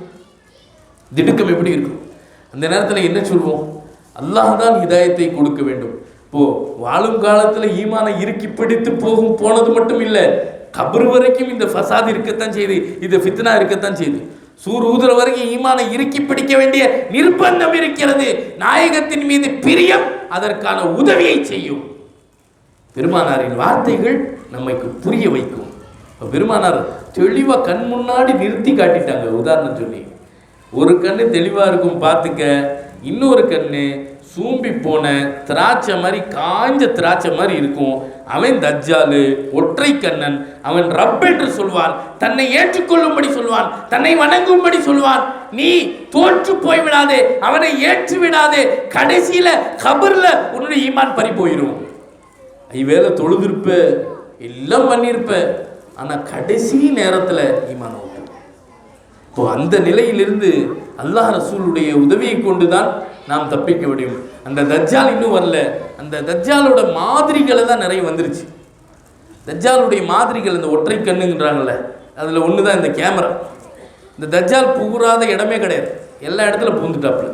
திடுக்கம் எப்படி இருக்கும்? அந்த நேரத்தில் என்ன சொல்வோம்? அல்லாஹ் தான் ஹிதாயத்தை கொடுக்க வேண்டும். இப்போ வாழும் காலத்தில் ஈமானை இறுக்கி பிடித்து போனது மட்டும் இல்லை, கபர் வரைக்கும் இந்த ஃபசாத் இருக்கத்தான் செய்து, இந்த ஃபித்னா இருக்கத்தான் செய்து. சூர் ஊதுற வரைக்கும் ஈமானை இறுக்கி பிடிக்க வேண்டிய நிர்பந்தம் இருக்கிறது. நாயகத்தின் மீது பிரியம் அதற்கான உதவியை செய்யும். பெருமானாரின் வார்த்தைகள் நமக்கு புரிய வைக்கும். பெருமானார் தெளிவாக கண் முன்னாடி நிறுத்தி காட்டிட்டாங்க. உதாரணம் சொல்லி, ஒரு கண்ணு தெளிவாக இருக்கும் பார்த்துக்க, இன்னொரு கண்ணு சூம்பி போன திராட்சை மாதிரி, காஞ்ச திராட்சை மாதிரி இருக்கும். அவன் தஜ்ஜாலு, ஒற்றை கண்ணன். அவன் ரப் என்று சொல்வான், தன்னை ஏற்றுக்கொள்ளும்படி சொல்வான், தன்னை வணங்கும்படி சொல்வான். நீ தோற்று போய்விடாதே, அவனை ஏற்று விடாதே. கடைசியில கபர்ல உன்னுடைய ஈமான் பறி போயிடும். ஐவேளை தொழுதிருப்ப, எல்லாம் பண்ணியிருப்ப, ஆனால் கடைசி நேரத்தில் ஈமான் விட்டு. இப்போ அந்த நிலையிலிருந்து அல்லாஹ் ரசூலுடைய உதவியை கொண்டு தான் நாம் தப்பிக்க முடியும். அந்த தஜ்ஜால் இன்னும் வரல. அந்த தஜ்ஜாலோட மாதிரிகளை தான் நிறைய வந்துருச்சு. தஜ்ஜாலுடைய மாதிரிகள் இந்த ஒற்றை கண்ணுங்கிறாங்கல்ல, அதில் ஒன்று தான் இந்த கேமரா. இந்த தஜ்ஜால் புகுறாத இடமே கிடையாது, எல்லா இடத்துல புகுந்துட்டாப்புல.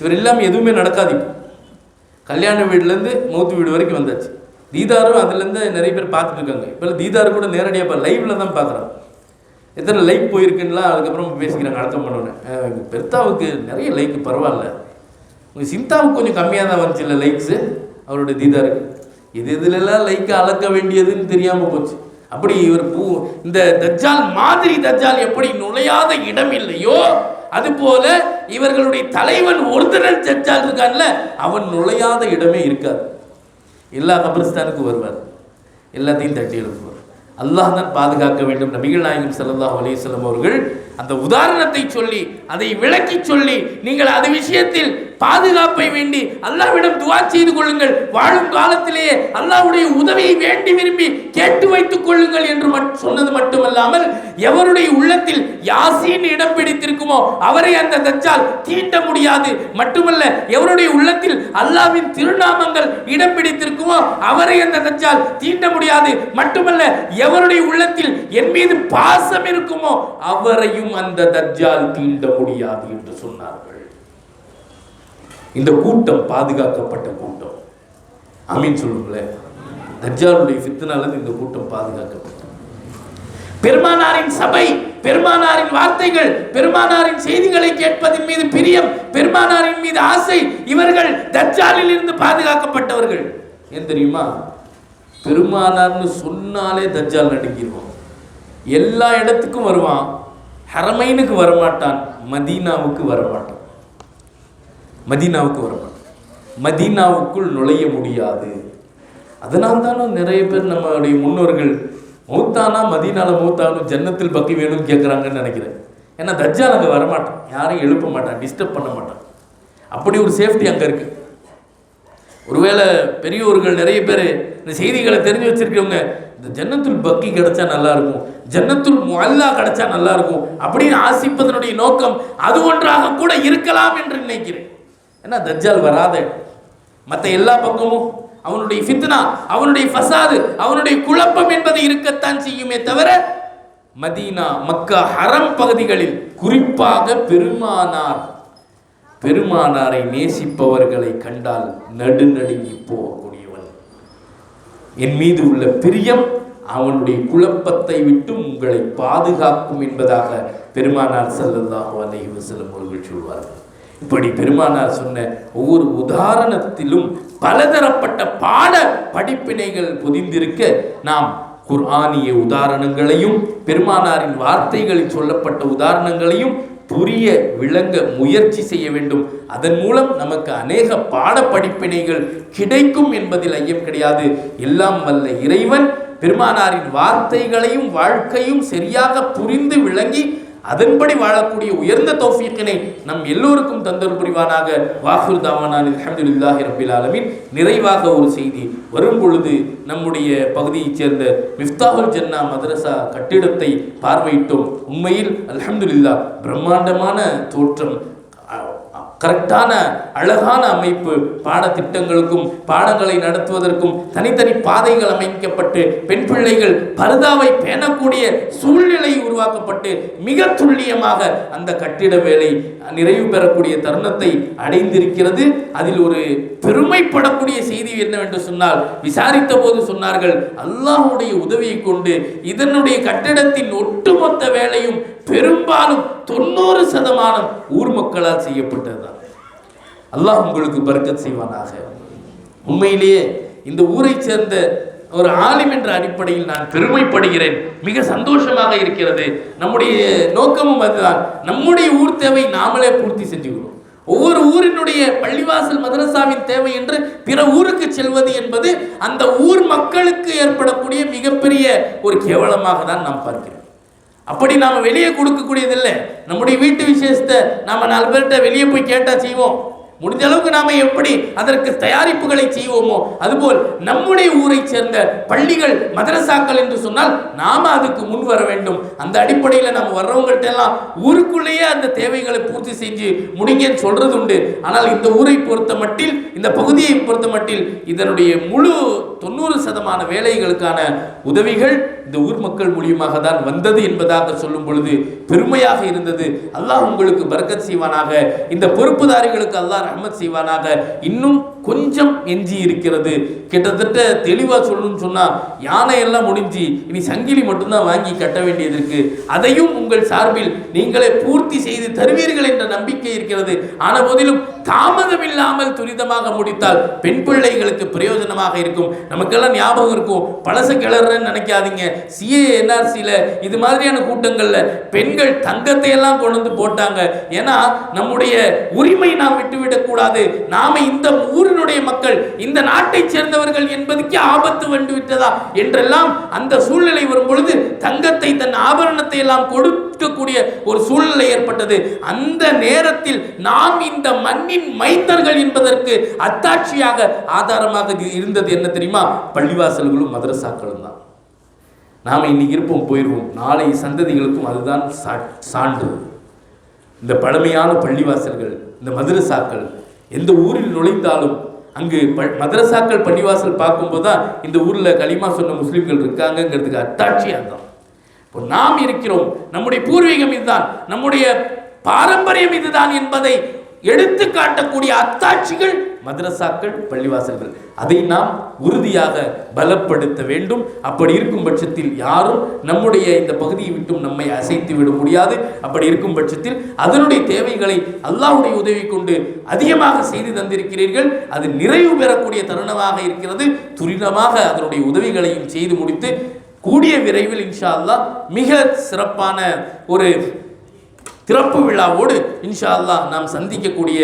இவர் இல்லாமல் எதுவுமே நடக்காது. இப்போ கல்யாண வீடுலேருந்து மௌத்து வீடு வரைக்கும் வந்தாச்சு. தீதாரும் அதுலேருந்து நிறைய பேர் பார்த்துட்டு இருக்காங்க. இப்போ தீதாரு கூட நேரடியாக இப்போ லைவில் தான் பார்க்குறாங்க. எத்தனை லைக் போயிருக்குன்னா அதுக்கப்புறம் பேசிக்கிறாங்க அடக்கம் பண்ணோன்னே. பெருத்தாவுக்கு நிறைய லைக்கு பரவாயில்ல, உங்கள் சிந்தாவுக்கு கொஞ்சம் கம்மியாக தான் வந்துச்சு இல்லை லைக்ஸு அவருடைய தீதாருக்கு. இதுலெல்லாம் லைக்கை அளக்க வேண்டியதுன்னு தெரியாமல் போச்சு. அப்படி இவர் இந்த தஜ்ஜால் மாதிரி தஜ்ஜால் எப்படி நுழையாத இடம் இல்லையோ அதுபோல இவர்களுடைய தலைவன் ஒரிஜினல் தஜ்ஜால் இருக்கான்ல, அவன் நுழையாத இடமே இருக்காது. எல்லா கபிரிஸ்தானுக்கும் வருவார், எல்லாத்தையும் தட்டி எழுப்புவார். அல்லாஹ் தான் பாதுகாக்க வேண்டும். நபிகள் நாயகம் ஸல்லல்லாஹு அலைஹி வஸல்லம் அவர்கள் அந்த உதாரணத்தை சொல்லி அதை விளக்கி சொல்லி நீங்கள் அது விஷயத்தில் பாதுகாப்பை வேண்டி அல்லாஹ்விடம் துஆ செய்து கொள்ளுங்கள், வாழும் காலத்திலேயே அல்லாஹ்வுடைய உதவியை வேண்டி விரும்பி கேட்டு வைத்துக் கொள்ளுங்கள் என்று சொன்னது மட்டுமல்லாமல், எவருடைய உள்ளத்தில் யாசீன் இடம் பிடித்திருக்குமோ அவரை அந்த தஜ்ஜால் தீண்ட முடியாது. மட்டுமல்ல, எவருடைய உள்ளத்தில் அல்லாஹ்வின் திருநாமங்கள் இடம் பிடித்திருக்குமோ அவரை அந்த தஜ்ஜால் தீண்ட முடியாது. மட்டுமல்ல, எவருடைய உள்ளத்தில் என் மீது பாசம் இருக்குமோ அவரையும் அந்த தஜ்ஜால் தீண்ட முடியாது என்று சொன்னார்கள். இந்த கூட்டம் பாதுகாக்கப்பட்ட கூட்டம். ஆமீன் சொல்லுங்களேன். தஜ்ஜாலுடைய ஃபித்னால இந்த கூட்டம் பாதுகாக்கப்பட்டது. பெருமானாரின் சபை, பெருமானாரின் வார்த்தைகள், பெருமானாரின் செய்திகளை கேட்பதின் மீது பிரியம், பெருமானாரின் மீது ஆசை, இவர்கள் தஜ்ஜாலில் இருந்து பாதுகாக்கப்பட்டவர்கள். ஏன் தெரியுமா? பெருமானார்னு சொன்னாலே தஜ்ஜால் நடுங்கிடுவான். எல்லா இடத்துக்கும் வருவான், ஹரமைனுக்கு வரமாட்டான், மதீனாவுக்கு வரமாட்டான். மதீனாவுக்குள் நுழைய முடியாது. அதனால் தானே நிறைய பேர் நம்மளுடைய முன்னோர்கள் மௌத்தானா மதீனால மௌத்தானும் ஜன்னத்தில் பக்கி வேணும்னு கேட்குறாங்கன்னு நினைக்கிறேன். ஏன்னா தஜ்ஜால் அங்கே வரமாட்டான், யாரையும் எழுப்ப மாட்டான், டிஸ்டர்ப் பண்ண மாட்டான். அப்படி ஒரு சேஃப்டி அங்கே இருக்கு. ஒருவேளை பெரியோர்கள் நிறைய பேர் இந்த செய்திகளை தெரிஞ்சு வச்சிருக்கவங்க, இந்த ஜன்னத்துல் பக்கி கிடைச்சா நல்லா இருக்கும், ஜன்னத்துல் முஅல்லா கிடைச்சா நல்லா இருக்கும் அப்படின்னு ஆசிப்பதனுடைய நோக்கம் அது ஒன்றாக கூட இருக்கலாம் என்று நினைக்கிறேன். ஏன்னா தஜ்ஜால் வராத மற்ற எல்லா பக்கமும் அவனுடைய ஃபித்னா, அவனுடைய ஃபசாது, அவனுடைய குழப்பம் என்பது இருக்கத்தான் செய்யுமே தவிர, மதீனா, மக்கா, ஹரம் பகுதிகளில் குறிப்பாக பெருமானாரை நேசிப்பவர்களை கண்டால் நடுநடுங்கி போகக்கூடியவன். என் மீது உள்ள பிரியம் அவனுடைய குழப்பத்தை விட்டு உங்களை பாதுகாக்கும் என்பதாக பெருமானார் ஸல்லல்லாஹு அலைஹி வஸல்லம் அவர்கள் சொல்வார்கள். இப்படி பெருமானார் சொன்ன ஒவ்வொரு உதாரணத்திலும் பலதரப்பட்ட பாட படிப்பினைகள் பொதிந்திருக்க, நாம் குர்ஆனிய உதாரணங்களையும் பெருமானாரின் வார்த்தைகளில் சொல்லப்பட்ட உதாரணங்களையும் புரிய விளங்க முயற்சி செய்ய வேண்டும். அதன் மூலம் நமக்கு அநேக பாட படிப்பினைகள் கிடைக்கும் என்பதில் ஐயம் கிடையாது. எல்லாம் வல்ல இறைவன் பெருமானாரின் வார்த்தைகளையும் வாழ்க்கையும் சரியாக புரிந்து விளங்கி அதன்படி வாழக்கூடிய உயர்ந்த தௌஃபீக்கினை நம் எல்லோருக்கும் தந்தர் புரிவானாக. வாஹிர் தாவானா அல்ஹம்துலில்லாஹி ரப்பில் ஆலமீன். நிறைவாக ஒரு செய்தி வரும் பொழுது நம்முடைய பகுதியைச் சேர்ந்த மிஃப்தாஹுல் ஜன்னா மதரசா கட்டிடத்தை பார்வையிட்டோம். உண்மையில் அல்ஹம்துலில்லாஹ் பிரம்மாண்டமான தோற்றம், கரெக்டான அழகான அமைப்பு, பாடத்திட்டங்களுக்கும் பாடங்களை நடத்துவதற்கும் தனித்தனி பாதைகள் அமைக்கப்பட்டு பெண் பிள்ளைகள் பர்தாவை பேணக்கூடிய சூழ்நிலை உருவாக்கப்பட்டு மிக துல்லியமாக அந்த கட்டிட வேலை நிறைவு பெறக்கூடிய தருணத்தை அடைந்திருக்கிறது. அதில் ஒரு பெருமைப்படக்கூடிய செய்தி என்னவென்று சொன்னால், விசாரித்த போது சொன்னார்கள், அல்லாஹ்வுடைய உதவியை கொண்டு இதனுடைய கட்டிடத்தின் ஒட்டுமொத்த வேலையும் பெரும்பாலும் 90% ஊர் மக்களால் செய்யப்பட்டதுதான். அல்லாஹ் உங்களுக்கு பரக்கத் செய்வானாக. உண்மையிலேயே இந்த ஊரை சேர்ந்த ஒரு ஆலிம் என்ற அடிப்படையில் நான் பெருமைப்படுகிறேன், மிக சந்தோஷமாக இருக்கிறது. நம்முடைய நோக்கமும் அதுதான். நம்முடைய ஊர் தேவை நாமளே பூர்த்தி செஞ்சுக்கிறோம். ஒவ்வொரு ஊரினுடைய பள்ளிவாசல் மதரசாவின் தேவை என்று பிற ஊருக்கு செல்வது என்பது அந்த ஊர் மக்களுக்கு ஏற்படக்கூடிய மிகப்பெரிய ஒரு கேவலமாக தான் நாம் பார்க்கிறோம். அப்படி நாம் வெளியே கொடுக்கக்கூடியதில்லை. நம்முடைய வீட்டு விசேஷத்தை நாம் 4 பேர்கிட்ட வெளியே போய் கேட்டால் செய்வோம். முடிஞ்ச அளவுக்கு நாம எப்படி அதற்கு தயாரிப்புகளை செய்வோமோ அதுபோல் நம்முடைய ஊரை சேர்ந்த பள்ளிகள் மதரசாக்கள் என்று சொன்னால் நாம அதுக்கு முன் வர வேண்டும். அந்த அடிப்படையில் நம்ம வர்றவங்கள்ட்ட எல்லாம் ஊருக்குள்ளேயே அந்த தேவைகளை பூர்த்தி செஞ்சு முடிங்கன்னு சொல்றது உண்டு. ஆனால் இந்த ஊரை பொறுத்த மட்டில், இந்த பகுதியை பொறுத்த மட்டில் இதனுடைய முழு 90% வேலைகளுக்கான உதவிகள் இந்த ஊர் மக்கள் மூலியமாக தான் வந்தது என்பதாக சொல்லும் பொழுது பெருமையாக இருந்தது. அல்லாஹ் உங்களுக்கு பரக்கத் செய்வானாக, இந்த பொறுப்புதாரிகளுக்கு அல்லாஹ் ரஹ்மத் செய்வானாக. இன்னும் கொஞ்சம் எஞ்சி இருக்கிறது. கிட்டத்தட்ட தெளிவாக சொல்லணும்னு சொன்னால் யானை எல்லாம் முடிஞ்சு இனி சங்கிலி மட்டும்தான் வாங்கி கட்ட வேண்டியது இருக்கு. அதையும் உங்கள் சார்பில் நீங்களே பூர்த்தி செய்து தருவீர்கள் என்ற நம்பிக்கை இருக்கிறது. ஆன போதிலும் தாமதம் இல்லாமல் துரிதமாக முடித்தால் பெண் பிள்ளைகளுக்கு பிரயோஜனமாக இருக்கும். நமக்கெல்லாம் ஞாபகம் இருக்கும், பழச கிளறன்னு நினைக்காதீங்க. சிஏ என்ஆர்சியில் இது மாதிரியான கூட்டங்களில் பெண்கள் தங்கத்தை எல்லாம் கொண்டு வந்து போட்டாங்க. ஏன்னா நம்முடைய உரிமை நாம் விட்டுவிடக் கூடாது. நாம இந்த ஊரினுடைய மக்கள், இந்த நாட்டை சேர்ந்தவர்கள் என்பதுக்கு ஆபத்து வந்து விட்டதா என்றெல்லாம் அந்த சூழ்நிலை வரும் பொழுது தங்கத்தை, தன் ஆபரணத்தை எல்லாம் கொடுக்கக்கூடிய ஒரு சூழ்நிலை ஏற்பட்டது. அந்த நேரத்தில் நாம் இந்த மண்ணின் மைந்தர்கள் என்பதற்கு அத்தாட்சியாக ஆதாரமாக இருந்தது என்ன தெரியுமா? பள்ளிவாசல்களும் மதரசாக்களும் தான். நாம் இன்னைக்கு இருப்போம், போயிடுவோம், நாளை சந்ததிகளுக்கும் அதுதான் சான்று. இந்த பழமையான பள்ளிவாசல்கள், இந்த மதரசாக்கள் எந்த ஊரில் நுழைந்தாலும் அங்கு மதரசாக்கள் பள்ளிவாசல் பார்க்கும்போது தான் இந்த ஊரில் களிமா சொன்ன முஸ்லீம்கள் இருக்காங்கிறதுக்கு அத்தாட்சியாக தான். இப்போ நாம் இருக்கிறோம், நம்முடைய பூர்வீகம் இதுதான், நம்முடைய பாரம்பரியம் இதுதான் என்பதை எடுத்து காட்டக்கூடிய அத்தாட்சிகள் மதரசாக்கள், பள்ளிவாசல்கள். அதை நாம் உறுதியாக பலப்படுத்த வேண்டும். அப்படி இருக்கும் பட்சத்தில் யாரும் நம்முடைய இந்த பகுதியை விட்டும் நம்மை அசைத்து விட முடியாது. அப்படி இருக்கும் பட்சத்தில் அதனுடைய தேவைகளை அல்லாஹ்வுடைய உதவி கொண்டு அதிகமாக செய்து தந்திருக்கிறீர்கள். அது நிறைவு பெறக்கூடிய தருணமாக இருக்கிறது. துரிதமாக அதனுடைய உதவிகளையும் செய்து முடித்து கூடிய விரைவில் இன்ஷா அல்லாஹ் மிக சிறப்பான ஒரு திறப்பு விழாவோடு இன்ஷா அல்லாஹ் நாம் சந்திக்கக்கூடிய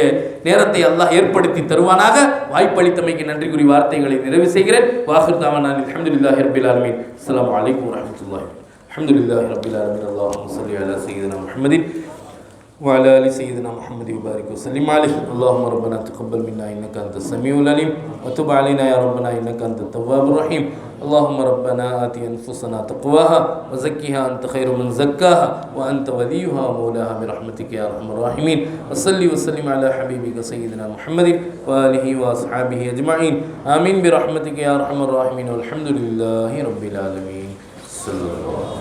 நேரத்தை அல்லாஹ் ஏற்படுத்தி தருவானாக. வாய்ப்பளித்தமைக்கு நன்றி கூறி வார்த்தைகளை நிறைவு செய்கிறேன். வாஹிர் தாவானா அல்ஹம்துலில்லாஹி ரப்பில் ஆலமீன். அஸ்ஸலாமு அலைக்கும் வரஹ்மத்துல்லாஹி. அல்ஹம்துலில்லாஹி ரப்பில் ஆலமீன். அல்லாஹும்ம ஸல்லி அலா சய்யிதினா முஹம்மதின் وعلى آل سيدنا محمد وبارك وسلم عليه. اللهم ربنا تقبل منا إنك أنت السميع العليم وتب علينا يا ربنا إنك أنت التواب الرحيم. اللهم ربنا آت أنفسنا تقواها وزكها أنت خير من زكاها وأنت وليها ومولاها برحمتك يا أرحم الراحمين. وصلي وسلم على حبيبك سيدنا محمد وآله وأصحابه أجمعين. آمين برحمتك يا أرحم الراحمين. والحمد لله رب العالمين. صلى الله